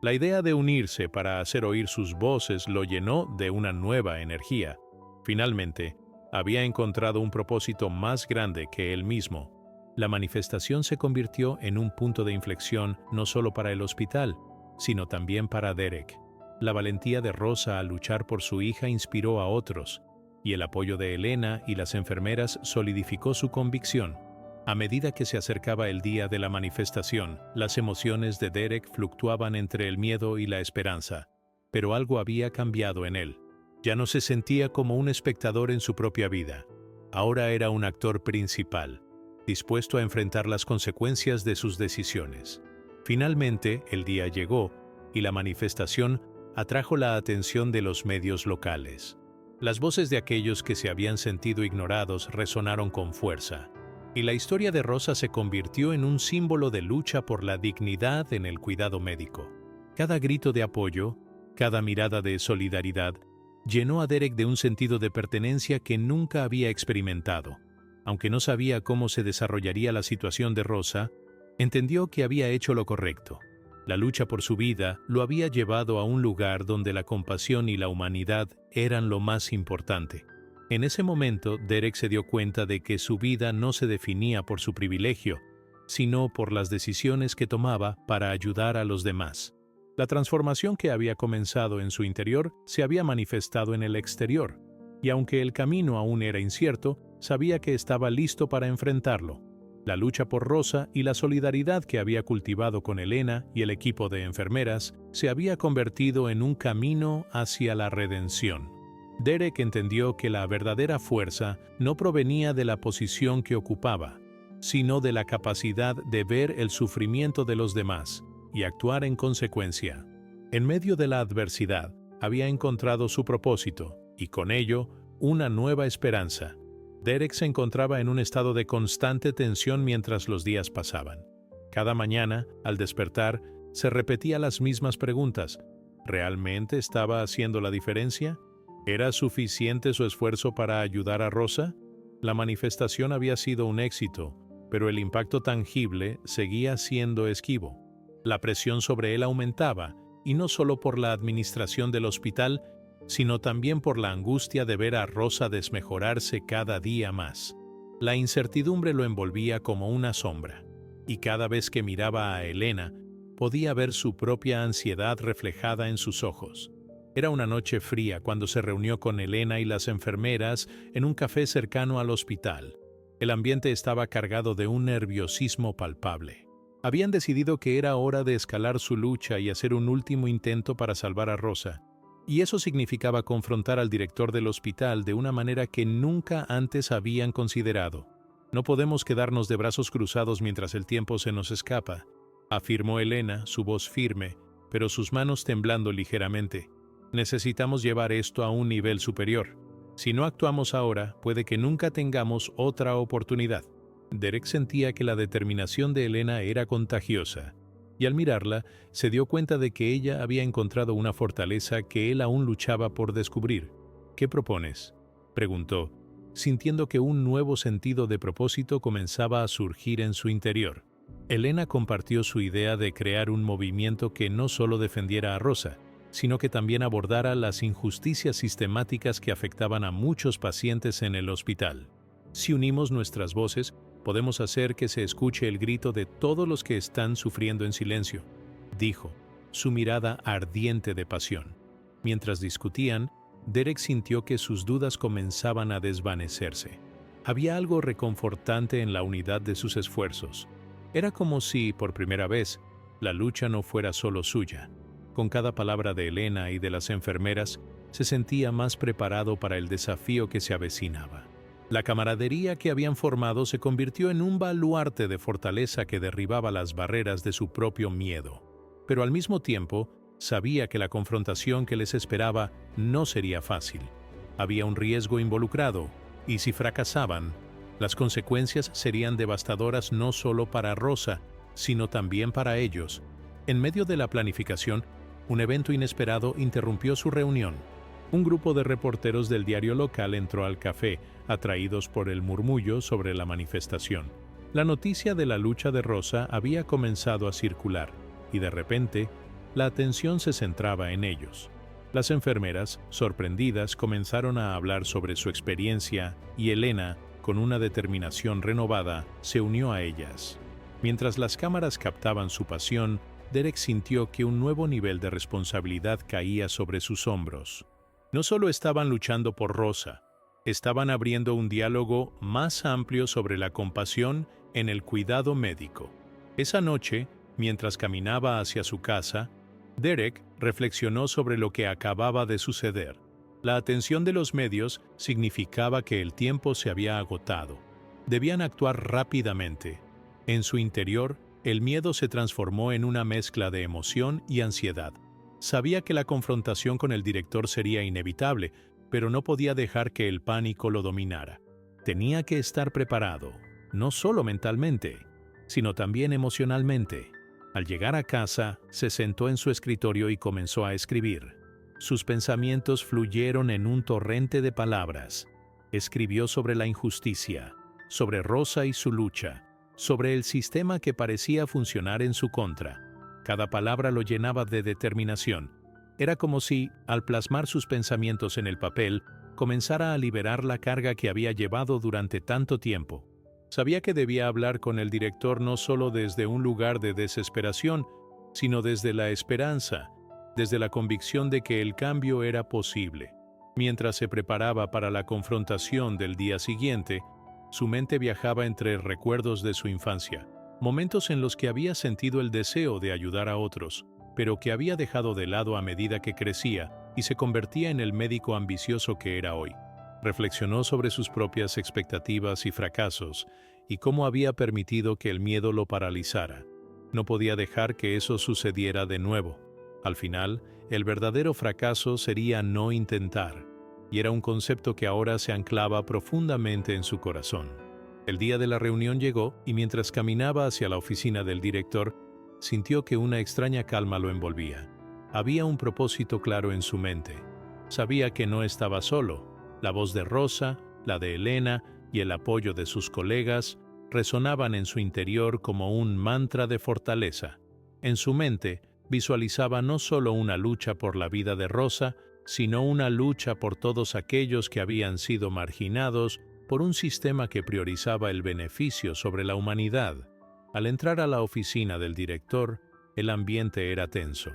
La idea de unirse para hacer oír sus voces lo llenó de una nueva energía. Finalmente, había encontrado un propósito más grande que él mismo. La manifestación se convirtió en un punto de inflexión no solo para el hospital, sino también para Derek. La valentía de Rosa al luchar por su hija inspiró a otros, y el apoyo de Elena y las enfermeras solidificó su convicción. A medida que se acercaba el día de la manifestación, las emociones de Derek fluctuaban entre el miedo y la esperanza, pero algo había cambiado en él. Ya no se sentía como un espectador en su propia vida. Ahora era un actor principal, dispuesto a enfrentar las consecuencias de sus decisiones. Finalmente, el día llegó, y la manifestación atrajo la atención de los medios locales. Las voces de aquellos que se habían sentido ignorados resonaron con fuerza, y la historia de Rosa se convirtió en un símbolo de lucha por la dignidad en el cuidado médico. Cada grito de apoyo, cada mirada de solidaridad, llenó a Derek de un sentido de pertenencia que nunca había experimentado. Aunque no sabía cómo se desarrollaría la situación de Rosa, entendió que había hecho lo correcto. La lucha por su vida lo había llevado a un lugar donde la compasión y la humanidad eran lo más importante. En ese momento, Derek se dio cuenta de que su vida no se definía por su privilegio, sino por las decisiones que tomaba para ayudar a los demás. La transformación que había comenzado en su interior se había manifestado en el exterior, y aunque el camino aún era incierto, sabía que estaba listo para enfrentarlo. La lucha por Rosa y la solidaridad que había cultivado con Elena y el equipo de enfermeras se había convertido en un camino hacia la redención. Derek entendió que la verdadera fuerza no provenía de la posición que ocupaba, sino de la capacidad de ver el sufrimiento de los demás y actuar en consecuencia. En medio de la adversidad, había encontrado su propósito y con ello, una nueva esperanza. Derek se encontraba en un estado de constante tensión mientras los días pasaban. Cada mañana, al despertar, se repetía las mismas preguntas. ¿Realmente estaba haciendo la diferencia? ¿Era suficiente su esfuerzo para ayudar a Rosa? La manifestación había sido un éxito, pero el impacto tangible seguía siendo esquivo. La presión sobre él aumentaba, y no solo por la administración del hospital, sino también por la angustia de ver a Rosa desmejorarse cada día más. La incertidumbre lo envolvía como una sombra, y cada vez que miraba a Elena, podía ver su propia ansiedad reflejada en sus ojos. Era una noche fría cuando se reunió con Elena y las enfermeras en un café cercano al hospital. El ambiente estaba cargado de un nerviosismo palpable. Habían decidido que era hora de escalar su lucha y hacer un último intento para salvar a Rosa, y eso significaba confrontar al director del hospital de una manera que nunca antes habían considerado. «No podemos quedarnos de brazos cruzados mientras el tiempo se nos escapa», afirmó Elena, su voz firme, pero sus manos temblando ligeramente. «Necesitamos llevar esto a un nivel superior. Si no actuamos ahora, puede que nunca tengamos otra oportunidad». Derek sentía que la determinación de Elena era contagiosa, y al mirarla, se dio cuenta de que ella había encontrado una fortaleza que él aún luchaba por descubrir. «¿Qué propones?», preguntó, sintiendo que un nuevo sentido de propósito comenzaba a surgir en su interior. Elena compartió su idea de crear un movimiento que no solo defendiera a Rosa, sino que también abordara las injusticias sistemáticas que afectaban a muchos pacientes en el hospital. «Si unimos nuestras voces, podemos hacer que se escuche el grito de todos los que están sufriendo en silencio», dijo, su mirada ardiente de pasión. Mientras discutían, Derek sintió que sus dudas comenzaban a desvanecerse. Había algo reconfortante en la unidad de sus esfuerzos. Era como si, por primera vez, la lucha no fuera solo suya. Con cada palabra de Elena y de las enfermeras, se sentía más preparado para el desafío que se avecinaba. La camaradería que habían formado se convirtió en un baluarte de fortaleza que derribaba las barreras de su propio miedo. Pero al mismo tiempo, sabía que la confrontación que les esperaba no sería fácil. Había un riesgo involucrado, y si fracasaban, las consecuencias serían devastadoras no solo para Rosa, sino también para ellos. En medio de la planificación, un evento inesperado interrumpió su reunión. Un grupo de reporteros del diario local entró al café, atraídos por el murmullo sobre la manifestación. La noticia de la lucha de Rosa había comenzado a circular, y de repente, la atención se centraba en ellos. Las enfermeras, sorprendidas, comenzaron a hablar sobre su experiencia, y Elena, con una determinación renovada, se unió a ellas. Mientras las cámaras captaban su pasión, Derek sintió que un nuevo nivel de responsabilidad caía sobre sus hombros. No solo estaban luchando por Rosa, estaban abriendo un diálogo más amplio sobre la compasión en el cuidado médico. Esa noche, mientras caminaba hacia su casa, Derek reflexionó sobre lo que acababa de suceder. La atención de los medios significaba que el tiempo se había agotado. Debían actuar rápidamente. En su interior, el miedo se transformó en una mezcla de emoción y ansiedad. Sabía que la confrontación con el director sería inevitable, pero no podía dejar que el pánico lo dominara. Tenía que estar preparado, no solo mentalmente, sino también emocionalmente. Al llegar a casa, se sentó en su escritorio y comenzó a escribir. Sus pensamientos fluyeron en un torrente de palabras. Escribió sobre la injusticia, sobre Rosa y su lucha, sobre el sistema que parecía funcionar en su contra. Cada palabra lo llenaba de determinación. Era como si, al plasmar sus pensamientos en el papel, comenzara a liberar la carga que había llevado durante tanto tiempo. Sabía que debía hablar con el director no solo desde un lugar de desesperación, sino desde la esperanza, desde la convicción de que el cambio era posible. Mientras se preparaba para la confrontación del día siguiente, su mente viajaba entre recuerdos de su infancia, momentos en los que había sentido el deseo de ayudar a otros, pero que había dejado de lado a medida que crecía y se convertía en el médico ambicioso que era hoy. Reflexionó sobre sus propias expectativas y fracasos y cómo había permitido que el miedo lo paralizara. No podía dejar que eso sucediera de nuevo. Al final, el verdadero fracaso sería no intentar, y era un concepto que ahora se anclaba profundamente en su corazón. El día de la reunión llegó y mientras caminaba hacia la oficina del director, sintió que una extraña calma lo envolvía. Había un propósito claro en su mente. Sabía que no estaba solo. La voz de Rosa, la de Elena y el apoyo de sus colegas resonaban en su interior como un mantra de fortaleza. En su mente, visualizaba no solo una lucha por la vida de Rosa, sino una lucha por todos aquellos que habían sido marginados por un sistema que priorizaba el beneficio sobre la humanidad. Al entrar a la oficina del director, el ambiente era tenso.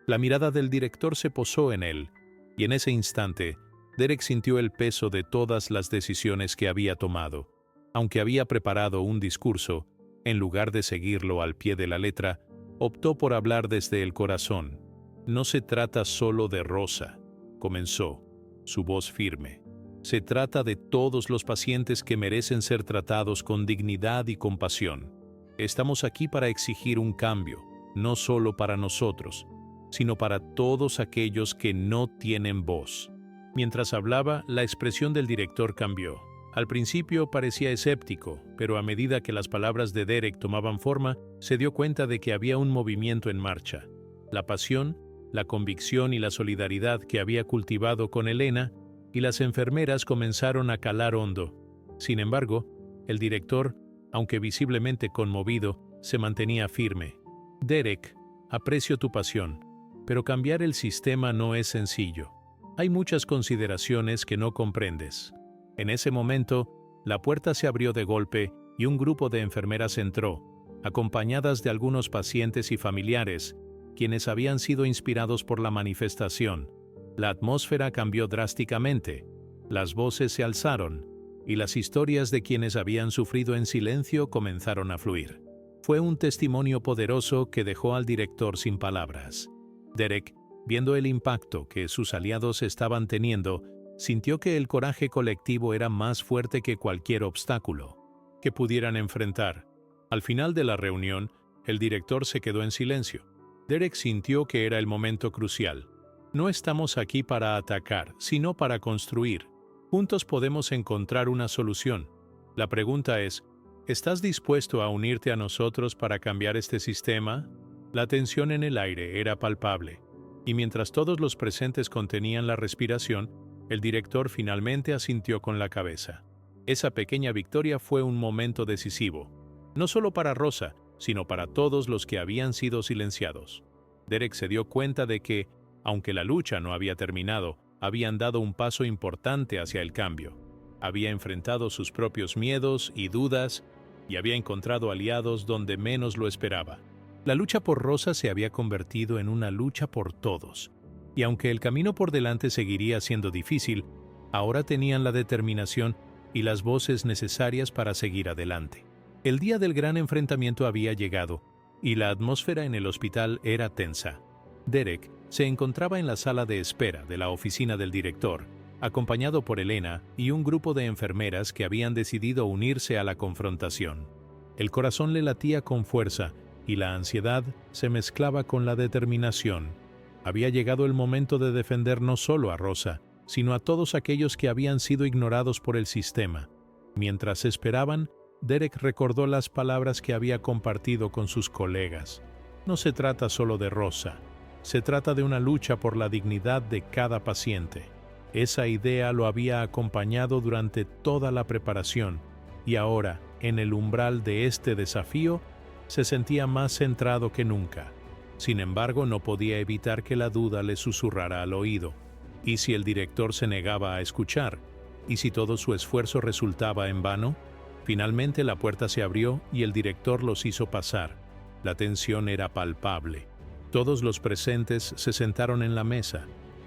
La mirada del director se posó en él, y en ese instante, Derek sintió el peso de todas las decisiones que había tomado. Aunque había preparado un discurso, en lugar de seguirlo al pie de la letra, optó por hablar desde el corazón. No se trata solo de Rosa, comenzó, su voz firme. Se trata de todos los pacientes que merecen ser tratados con dignidad y compasión. Estamos aquí para exigir un cambio, no solo para nosotros, sino para todos aquellos que no tienen voz. Mientras hablaba, la expresión del director cambió. Al principio parecía escéptico, pero a medida que las palabras de Derek tomaban forma, se dio cuenta de que había un movimiento en marcha. La pasión, la convicción y la solidaridad que había cultivado con Elena y las enfermeras comenzaron a calar hondo. Sin embargo, el director, aunque visiblemente conmovido, se mantenía firme. Derek, aprecio tu pasión, pero cambiar el sistema no es sencillo. Hay muchas consideraciones que no comprendes. En ese momento, la puerta se abrió de golpe y un grupo de enfermeras entró, acompañadas de algunos pacientes y familiares, quienes habían sido inspirados por la manifestación. La atmósfera cambió drásticamente, las voces se alzaron, y las historias de quienes habían sufrido en silencio comenzaron a fluir. Fue un testimonio poderoso que dejó al director sin palabras. Derek, viendo el impacto que sus aliados estaban teniendo, sintió que el coraje colectivo era más fuerte que cualquier obstáculo que pudieran enfrentar. Al final de la reunión, el director se quedó en silencio. Derek sintió que era el momento crucial. No estamos aquí para atacar, sino para construir. Juntos podemos encontrar una solución. La pregunta es, ¿estás dispuesto a unirte a nosotros para cambiar este sistema? La tensión en el aire era palpable, y mientras todos los presentes contenían la respiración, el director finalmente asintió con la cabeza. Esa pequeña victoria fue un momento decisivo, no solo para Rosa, sino para todos los que habían sido silenciados. Derek se dio cuenta de que, aunque la lucha no había terminado, habían dado un paso importante hacia el cambio. Había enfrentado sus propios miedos y dudas, y había encontrado aliados donde menos lo esperaba. La lucha por Rosa se había convertido en una lucha por todos, y aunque el camino por delante seguiría siendo difícil, ahora tenían la determinación y las voces necesarias para seguir adelante. El día del gran enfrentamiento había llegado, y la atmósfera en el hospital era tensa. Derek se encontraba en la sala de espera de la oficina del director, acompañado por Elena y un grupo de enfermeras que habían decidido unirse a la confrontación. El corazón le latía con fuerza, y la ansiedad se mezclaba con la determinación. Había llegado el momento de defender no solo a Rosa, sino a todos aquellos que habían sido ignorados por el sistema. Mientras esperaban, Derek recordó las palabras que había compartido con sus colegas. No se trata solo de Rosa, se trata de una lucha por la dignidad de cada paciente. Esa idea lo había acompañado durante toda la preparación, y ahora, en el umbral de este desafío, se sentía más centrado que nunca. Sin embargo, no podía evitar que la duda le susurrara al oído. ¿Y si el director se negaba a escuchar? ¿Y si todo su esfuerzo resultaba en vano? Finalmente la puerta se abrió y el director los hizo pasar. La tensión era palpable. Todos los presentes se sentaron en la mesa,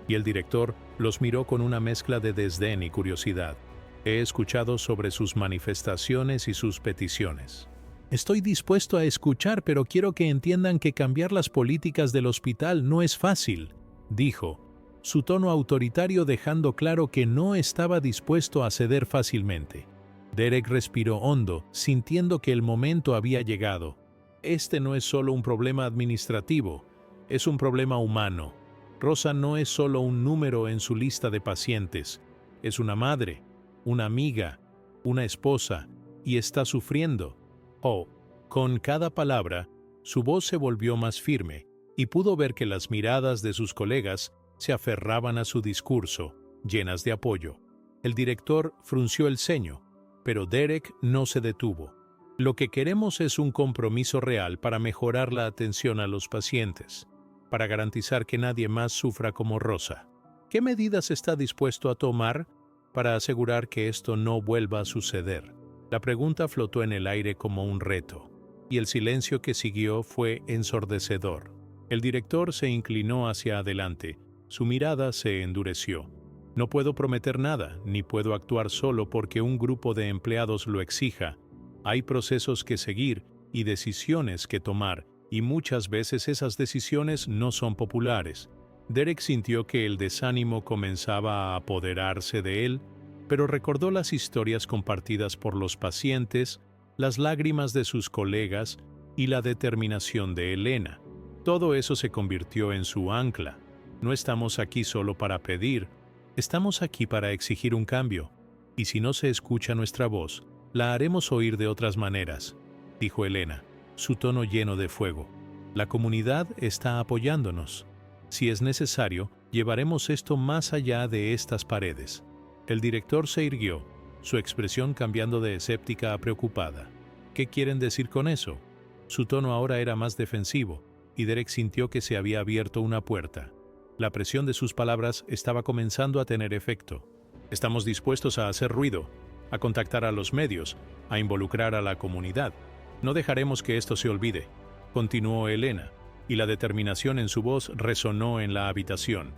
y el director los miró con una mezcla de desdén y curiosidad. He escuchado sobre sus manifestaciones y sus peticiones. Estoy dispuesto a escuchar, pero quiero que entiendan que cambiar las políticas del hospital no es fácil, dijo, su tono autoritario dejando claro que no estaba dispuesto a ceder fácilmente. Derek respiró hondo, sintiendo que el momento había llegado. Este no es solo un problema administrativo, es un problema humano. Rosa no es solo un número en su lista de pacientes, es una madre, una amiga, una esposa, y está sufriendo. Oh, con cada palabra, su voz se volvió más firme, y pudo ver que las miradas de sus colegas se aferraban a su discurso, llenas de apoyo. El director frunció el ceño, pero Derek no se detuvo. Lo que queremos es un compromiso real para mejorar la atención a los pacientes, para garantizar que nadie más sufra como Rosa. ¿Qué medidas está dispuesto a tomar para asegurar que esto no vuelva a suceder? La pregunta flotó en el aire como un reto, y el silencio que siguió fue ensordecedor. El director se inclinó hacia adelante, su mirada se endureció. No puedo prometer nada, ni puedo actuar solo porque un grupo de empleados lo exija. Hay procesos que seguir y decisiones que tomar, y muchas veces esas decisiones no son populares. Derek sintió que el desánimo comenzaba a apoderarse de él, pero recordó las historias compartidas por los pacientes, las lágrimas de sus colegas y la determinación de Elena. Todo eso se convirtió en su ancla. No estamos aquí solo para pedir, estamos aquí para exigir un cambio. Y si no se escucha nuestra voz, la haremos oír de otras maneras, dijo Elena, su tono lleno de fuego. La comunidad está apoyándonos. Si es necesario, llevaremos esto más allá de estas paredes. El director se irguió, su expresión cambiando de escéptica a preocupada. ¿Qué quieren decir con eso? Su tono ahora era más defensivo, y Derek sintió que se había abierto una puerta. La presión de sus palabras estaba comenzando a tener efecto. Estamos dispuestos a hacer ruido, a contactar a los medios, a involucrar a la comunidad. No dejaremos que esto se olvide, continuó Elena, y la determinación en su voz resonó en la habitación.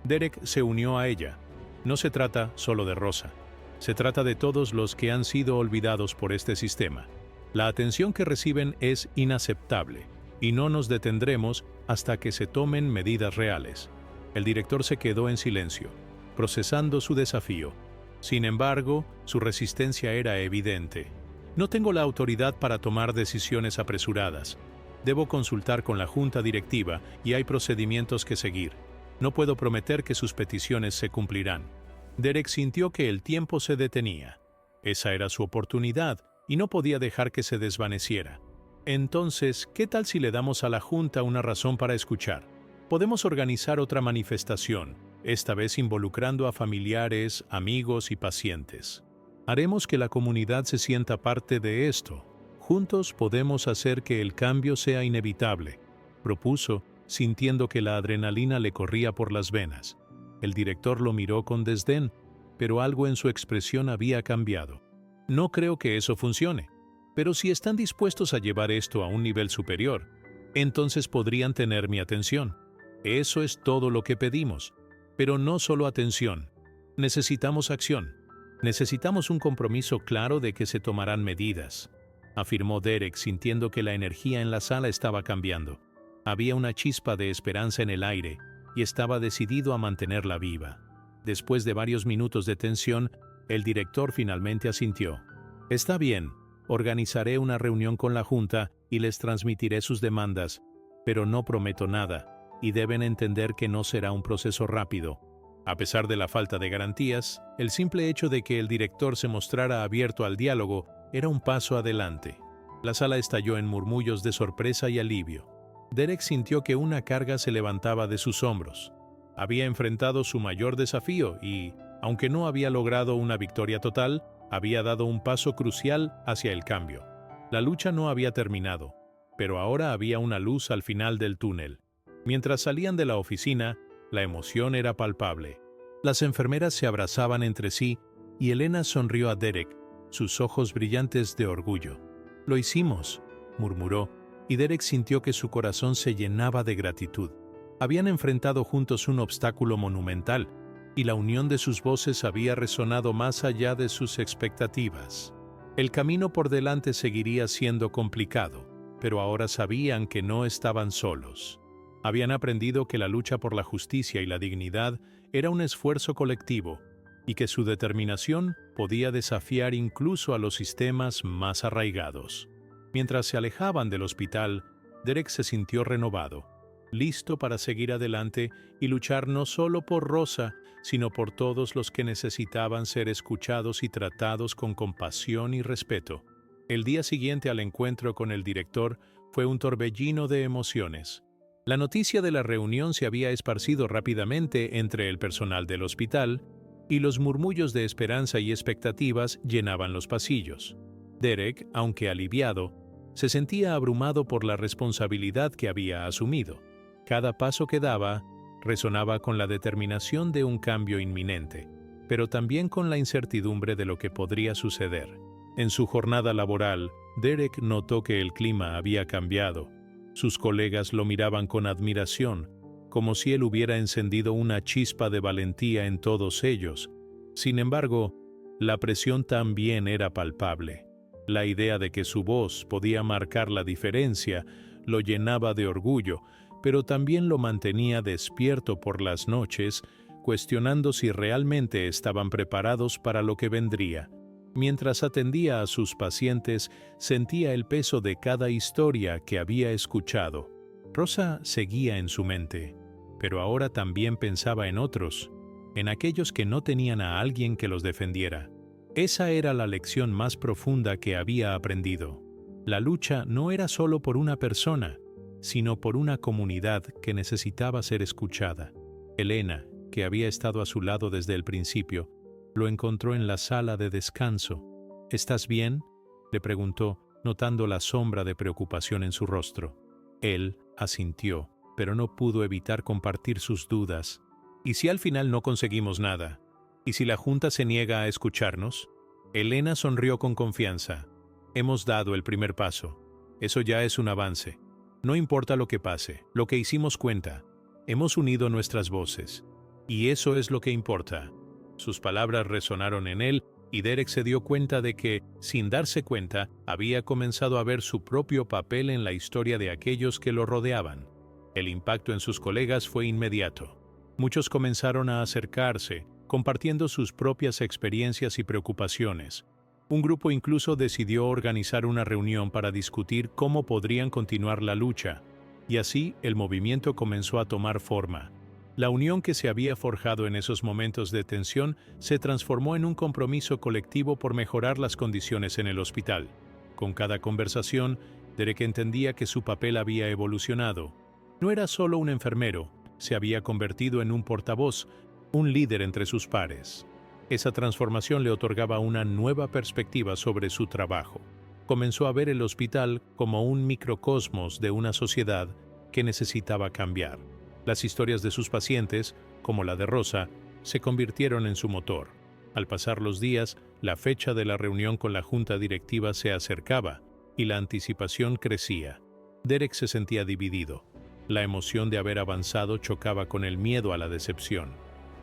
Derek se unió a ella. No se trata solo de Rosa, se trata de todos los que han sido olvidados por este sistema. La atención que reciben es inaceptable, y no nos detendremos hasta que se tomen medidas reales. El director se quedó en silencio, procesando su desafío. Sin embargo, su resistencia era evidente. No tengo la autoridad para tomar decisiones apresuradas. Debo consultar con la junta directiva y hay procedimientos que seguir. No puedo prometer que sus peticiones se cumplirán. Derek sintió que el tiempo se detenía. Esa era su oportunidad y no podía dejar que se desvaneciera. Entonces, ¿qué tal si le damos a la junta una razón para escuchar? Podemos organizar otra manifestación, esta vez involucrando a familiares, amigos y pacientes. Haremos que la comunidad se sienta parte de esto. Juntos podemos hacer que el cambio sea inevitable, propuso, sintiendo que la adrenalina le corría por las venas. El director lo miró con desdén, pero algo en su expresión había cambiado. No creo que eso funcione, pero si están dispuestos a llevar esto a un nivel superior, entonces podrían tener mi atención. Eso es todo lo que pedimos. Pero no solo atención. Necesitamos acción. Necesitamos un compromiso claro de que se tomarán medidas, afirmó Derek, sintiendo que la energía en la sala estaba cambiando. Había una chispa de esperanza en el aire y estaba decidido a mantenerla viva. Después de varios minutos de tensión, el director finalmente asintió. Está bien, organizaré una reunión con la junta y les transmitiré sus demandas, pero no prometo nada, y deben entender que no será un proceso rápido. A pesar de la falta de garantías, el simple hecho de que el director se mostrara abierto al diálogo era un paso adelante. La sala estalló en murmullos de sorpresa y alivio. Derek sintió que una carga se levantaba de sus hombros. Había enfrentado su mayor desafío y, aunque no había logrado una victoria total, había dado un paso crucial hacia el cambio. La lucha no había terminado, pero ahora había una luz al final del túnel. Mientras salían de la oficina, la emoción era palpable. Las enfermeras se abrazaban entre sí y Elena sonrió a Derek, sus ojos brillantes de orgullo. «Lo hicimos», murmuró, y Derek sintió que su corazón se llenaba de gratitud. Habían enfrentado juntos un obstáculo monumental, y la unión de sus voces había resonado más allá de sus expectativas. El camino por delante seguiría siendo complicado, pero ahora sabían que no estaban solos. Habían aprendido que la lucha por la justicia y la dignidad era un esfuerzo colectivo, y que su determinación podía desafiar incluso a los sistemas más arraigados. Mientras se alejaban del hospital, Derek se sintió renovado, listo para seguir adelante y luchar no solo por Rosa, sino por todos los que necesitaban ser escuchados y tratados con compasión y respeto. El día siguiente al encuentro con el director fue un torbellino de emociones. La noticia de la reunión se había esparcido rápidamente entre el personal del hospital, y los murmullos de esperanza y expectativas llenaban los pasillos. Derek, aunque aliviado, se sentía abrumado por la responsabilidad que había asumido. Cada paso que daba resonaba con la determinación de un cambio inminente, pero también con la incertidumbre de lo que podría suceder. En su jornada laboral, Derek notó que el clima había cambiado. Sus colegas lo miraban con admiración, como si él hubiera encendido una chispa de valentía en todos ellos. Sin embargo, la presión también era palpable. La idea de que su voz podía marcar la diferencia lo llenaba de orgullo, pero también lo mantenía despierto por las noches, cuestionando si realmente estaban preparados para lo que vendría. Mientras atendía a sus pacientes, sentía el peso de cada historia que había escuchado. Rosa seguía en su mente, pero ahora también pensaba en otros, en aquellos que no tenían a alguien que los defendiera. Esa era la lección más profunda que había aprendido. La lucha no era solo por una persona, sino por una comunidad que necesitaba ser escuchada. Elena, que había estado a su lado desde el principio, lo encontró en la sala de descanso. «¿Estás bien?», le preguntó, notando la sombra de preocupación en su rostro. Él asintió, pero no pudo evitar compartir sus dudas. «¿Y si al final no conseguimos nada? ¿Y si la Junta se niega a escucharnos?». Elena sonrió con confianza. «Hemos dado el primer paso. Eso ya es un avance. No importa lo que pase, lo que hicimos cuenta. Hemos unido nuestras voces. Y eso es lo que importa». Sus palabras resonaron en él, y Derek se dio cuenta de que, sin darse cuenta, había comenzado a ver su propio papel en la historia de aquellos que lo rodeaban. El impacto en sus colegas fue inmediato. Muchos comenzaron a acercarse, compartiendo sus propias experiencias y preocupaciones. Un grupo incluso decidió organizar una reunión para discutir cómo podrían continuar la lucha, y así el movimiento comenzó a tomar forma. La unión que se había forjado en esos momentos de tensión se transformó en un compromiso colectivo por mejorar las condiciones en el hospital. Con cada conversación, Derek entendía que su papel había evolucionado. No era solo un enfermero, se había convertido en un portavoz, un líder entre sus pares. Esa transformación le otorgaba una nueva perspectiva sobre su trabajo. Comenzó a ver el hospital como un microcosmos de una sociedad que necesitaba cambiar. Las historias de sus pacientes, como la de Rosa, se convirtieron en su motor. Al pasar los días, la fecha de la reunión con la junta directiva se acercaba y la anticipación crecía. Derek se sentía dividido. La emoción de haber avanzado chocaba con el miedo a la decepción.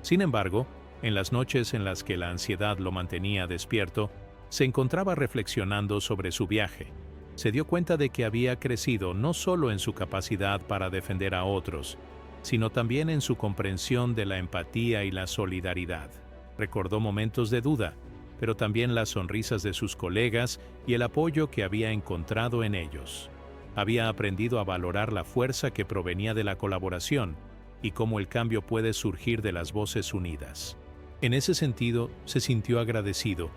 Sin embargo, en las noches en las que la ansiedad lo mantenía despierto, se encontraba reflexionando sobre su viaje. Se dio cuenta de que había crecido no solo en su capacidad para defender a otros, sino también en su comprensión de la empatía y la solidaridad. Recordó momentos de duda, pero también las sonrisas de sus colegas y el apoyo que había encontrado en ellos. Había aprendido a valorar la fuerza que provenía de la colaboración, y cómo el cambio puede surgir de las voces unidas. En ese sentido, se sintió agradecido,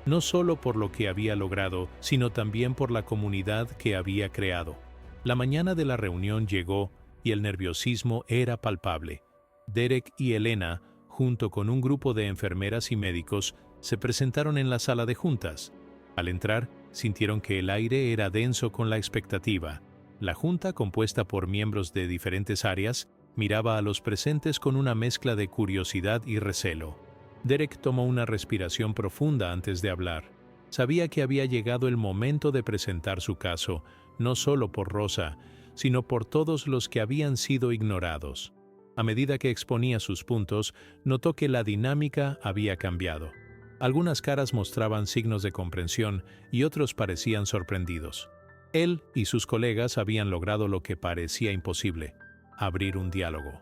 no solo por lo que había logrado, sino también por la comunidad que había creado. La mañana de la reunión llegó y el nerviosismo era palpable. Derek y Elena, junto con un grupo de enfermeras y médicos, se presentaron en la sala de juntas. Al entrar, sintieron que el aire era denso con la expectativa. La junta, compuesta por miembros de diferentes áreas, miraba a los presentes con una mezcla de curiosidad y recelo. Derek tomó una respiración profunda antes de hablar. Sabía que había llegado el momento de presentar su caso, no solo por Rosa, sino por todos los que habían sido ignorados. A medida que exponía sus puntos, notó que la dinámica había cambiado. Algunas caras mostraban signos de comprensión y otros parecían sorprendidos. Él y sus colegas habían logrado lo que parecía imposible: abrir un diálogo.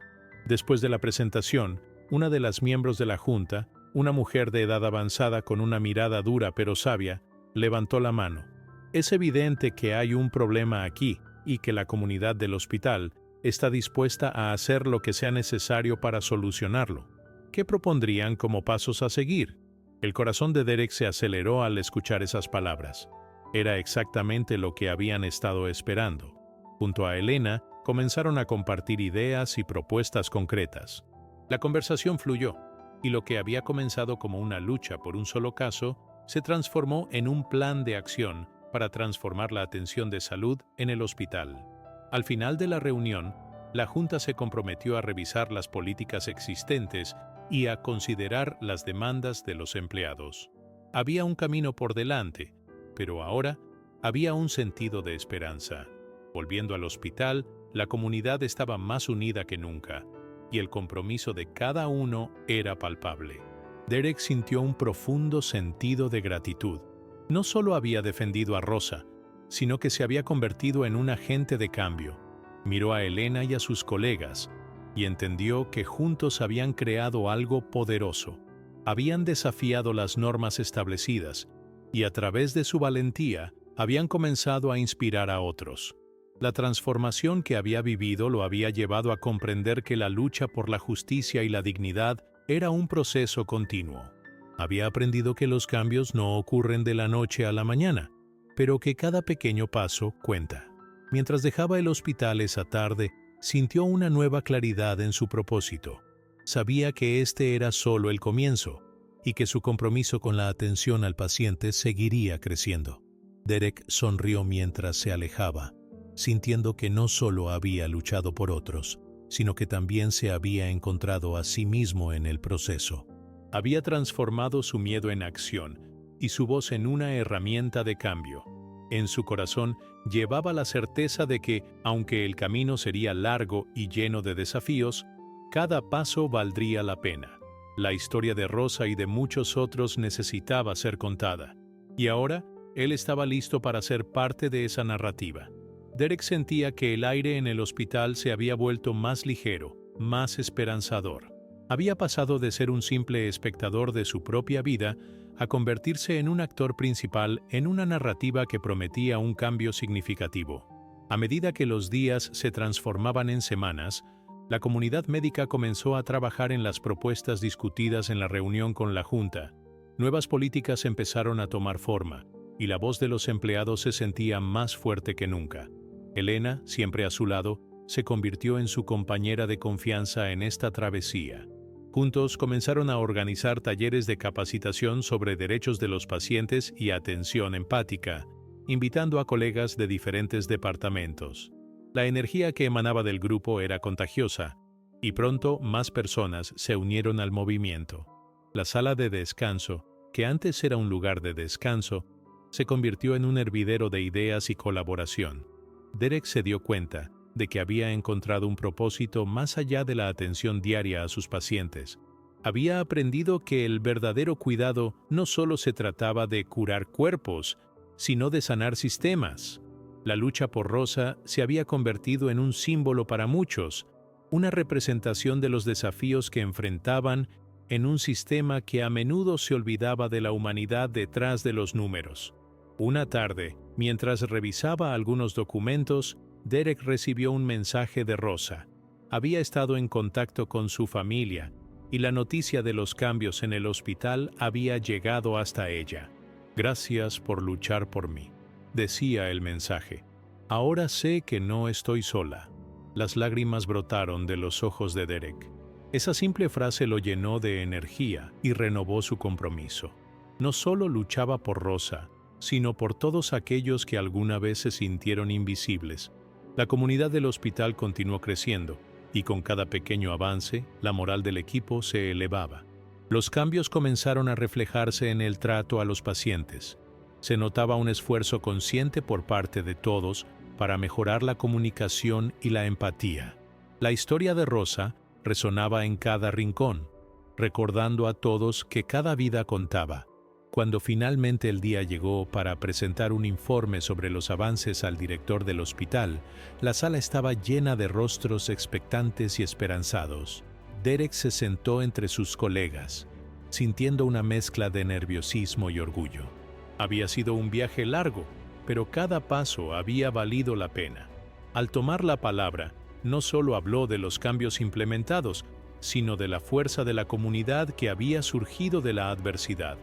Después de la presentación, una de las miembros de la junta, una mujer de edad avanzada con una mirada dura pero sabia, levantó la mano. Es evidente que hay un problema aquí y que la comunidad del hospital está dispuesta a hacer lo que sea necesario para solucionarlo. ¿Qué propondrían como pasos a seguir? El corazón de Derek se aceleró al escuchar esas palabras. Era exactamente lo que habían estado esperando. Junto a Elena, comenzaron a compartir ideas y propuestas concretas. La conversación fluyó, y lo que había comenzado como una lucha por un solo caso se transformó en un plan de acción para transformar la atención de salud en el hospital. Al final de la reunión, la Junta se comprometió a revisar las políticas existentes y a considerar las demandas de los empleados. Había un camino por delante, pero ahora había un sentido de esperanza. Volviendo al hospital, la comunidad estaba más unida que nunca, y el compromiso de cada uno era palpable. Derek sintió un profundo sentido de gratitud. No solo había defendido a Rosa, sino que se había convertido en un agente de cambio. Miró a Elena y a sus colegas, y entendió que juntos habían creado algo poderoso. Habían desafiado las normas establecidas, y a través de su valentía, habían comenzado a inspirar a otros. La transformación que había vivido lo había llevado a comprender que la lucha por la justicia y la dignidad era un proceso continuo. Había aprendido que los cambios no ocurren de la noche a la mañana, pero que cada pequeño paso cuenta. Mientras dejaba el hospital esa tarde, sintió una nueva claridad en su propósito. Sabía que este era solo el comienzo y que su compromiso con la atención al paciente seguiría creciendo. Derek sonrió mientras se alejaba, sintiendo que no solo había luchado por otros, sino que también se había encontrado a sí mismo en el proceso. Había transformado su miedo en acción y su voz en una herramienta de cambio. En su corazón llevaba la certeza de que, aunque el camino sería largo y lleno de desafíos, cada paso valdría la pena. La historia de Rosa y de muchos otros necesitaba ser contada, y ahora él estaba listo para ser parte de esa narrativa. Derek sentía que el aire en el hospital se había vuelto más ligero, más esperanzador. Había pasado de ser un simple espectador de su propia vida a convertirse en un actor principal en una narrativa que prometía un cambio significativo. A medida que los días se transformaban en semanas, la comunidad médica comenzó a trabajar en las propuestas discutidas en la reunión con la Junta. Nuevas políticas empezaron a tomar forma, y la voz de los empleados se sentía más fuerte que nunca. Elena, siempre a su lado, se convirtió en su compañera de confianza en esta travesía. Juntos comenzaron a organizar talleres de capacitación sobre derechos de los pacientes y atención empática, invitando a colegas de diferentes departamentos. La energía que emanaba del grupo era contagiosa, y pronto más personas se unieron al movimiento. La sala de descanso, que antes era un lugar de descanso, se convirtió en un hervidero de ideas y colaboración. Derek se dio cuenta de que había encontrado un propósito más allá de la atención diaria a sus pacientes. Había aprendido que el verdadero cuidado no solo se trataba de curar cuerpos, sino de sanar sistemas. La lucha por Rosa se había convertido en un símbolo para muchos, una representación de los desafíos que enfrentaban en un sistema que a menudo se olvidaba de la humanidad detrás de los números. Una tarde, mientras revisaba algunos documentos, Derek recibió un mensaje de Rosa. había estado en contacto con su familia y la noticia de los cambios en el hospital había llegado hasta ella. «Gracias por luchar por mí», decía el mensaje. «Ahora sé que no estoy sola». Las lágrimas brotaron de los ojos de Derek. Esa simple frase lo llenó de energía y renovó su compromiso. No solo luchaba por Rosa, sino por todos aquellos que alguna vez se sintieron invisibles. La comunidad del hospital continuó creciendo, y con cada pequeño avance, la moral del equipo se elevaba. Los cambios comenzaron a reflejarse en el trato a los pacientes. Se notaba un esfuerzo consciente por parte de todos para mejorar la comunicación y la empatía. La historia de Rosa resonaba en cada rincón, recordando a todos que cada vida contaba. Cuando finalmente el día llegó para presentar un informe sobre los avances al director del hospital, la sala estaba llena de rostros expectantes y esperanzados. Derek se sentó entre sus colegas, sintiendo una mezcla de nerviosismo y orgullo. Había sido un viaje largo, pero cada paso había valido la pena. Al tomar la palabra, no solo habló de los cambios implementados, sino de la fuerza de la comunidad que había surgido de la adversidad.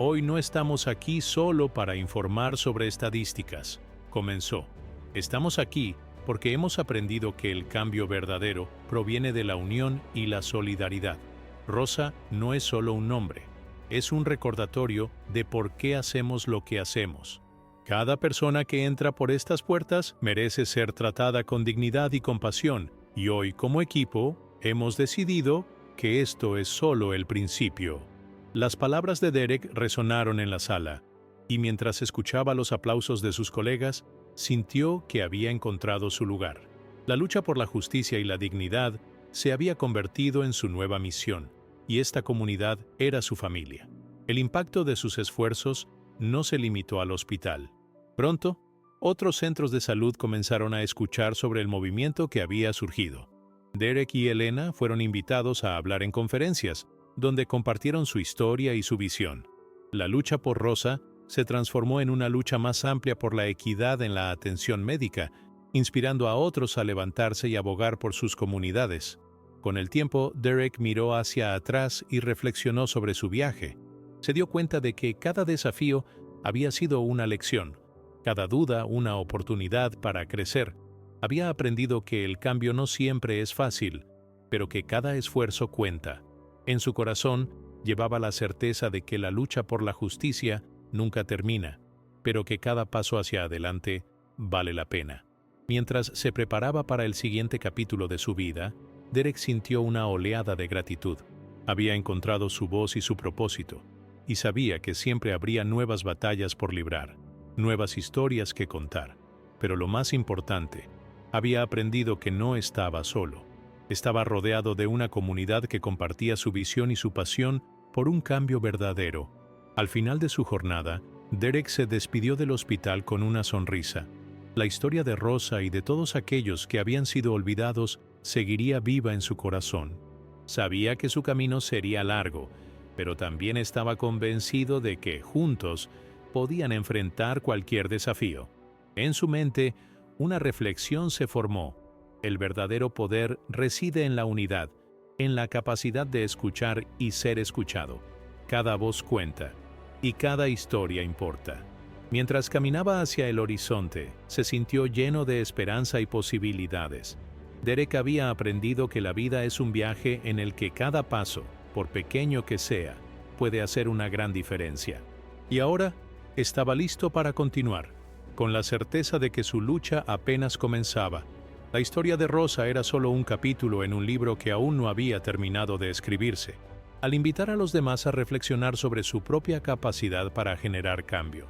«Hoy no estamos aquí solo para informar sobre estadísticas», comenzó. «Estamos aquí porque hemos aprendido que el cambio verdadero proviene de la unión y la solidaridad. Rosa no es solo un nombre, es un recordatorio de por qué hacemos lo que hacemos. Cada persona que entra por estas puertas merece ser tratada con dignidad y compasión, y hoy como equipo hemos decidido que esto es solo el principio». Las palabras de Derek resonaron en la sala, y mientras escuchaba los aplausos de sus colegas, sintió que había encontrado su lugar. La lucha por la justicia y la dignidad se había convertido en su nueva misión, y esta comunidad era su familia. El impacto de sus esfuerzos no se limitó al hospital. Pronto, otros centros de salud comenzaron a escuchar sobre el movimiento que había surgido. Derek y Elena fueron invitados a hablar en conferencias, donde compartieron su historia y su visión. La lucha por Rosa se transformó en una lucha más amplia por la equidad en la atención médica, inspirando a otros a levantarse y abogar por sus comunidades. Con el tiempo, Derek miró hacia atrás y reflexionó sobre su viaje. Se dio cuenta de que cada desafío había sido una lección, cada duda una oportunidad para crecer. Había aprendido que el cambio no siempre es fácil, pero que cada esfuerzo cuenta. En su corazón llevaba la certeza de que la lucha por la justicia nunca termina, pero que cada paso hacia adelante vale la pena. Mientras se preparaba para el siguiente capítulo de su vida, Derek sintió una oleada de gratitud. Había encontrado su voz y su propósito, y sabía que siempre habría nuevas batallas por librar, nuevas historias que contar. Pero lo más importante, había aprendido que no estaba solo. Estaba rodeado de una comunidad que compartía su visión y su pasión por un cambio verdadero. Al final de su jornada, Derek se despidió del hospital con una sonrisa. La historia de Rosa y de todos aquellos que habían sido olvidados seguiría viva en su corazón. Sabía que su camino sería largo, pero también estaba convencido de que, juntos, podían enfrentar cualquier desafío. En su mente, una reflexión se formó. El verdadero poder reside en la unidad, en la capacidad de escuchar y ser escuchado. Cada voz cuenta, y cada historia importa. Mientras caminaba hacia el horizonte, se sintió lleno de esperanza y posibilidades. Derek había aprendido que la vida es un viaje en el que cada paso, por pequeño que sea, puede hacer una gran diferencia. Y ahora estaba listo para continuar, con la certeza de que su lucha apenas comenzaba. La historia de Rosa era solo un capítulo en un libro que aún no había terminado de escribirse. Al invitar a los demás a reflexionar sobre su propia capacidad para generar cambio,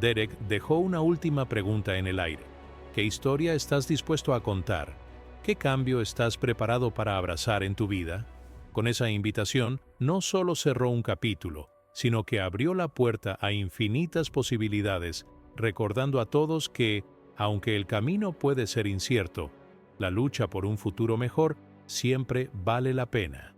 Derek dejó una última pregunta en el aire. ¿Qué historia estás dispuesto a contar? ¿Qué cambio estás preparado para abrazar en tu vida? Con esa invitación, no solo cerró un capítulo, sino que abrió la puerta a infinitas posibilidades, recordando a todos que, aunque el camino puede ser incierto, la lucha por un futuro mejor siempre vale la pena.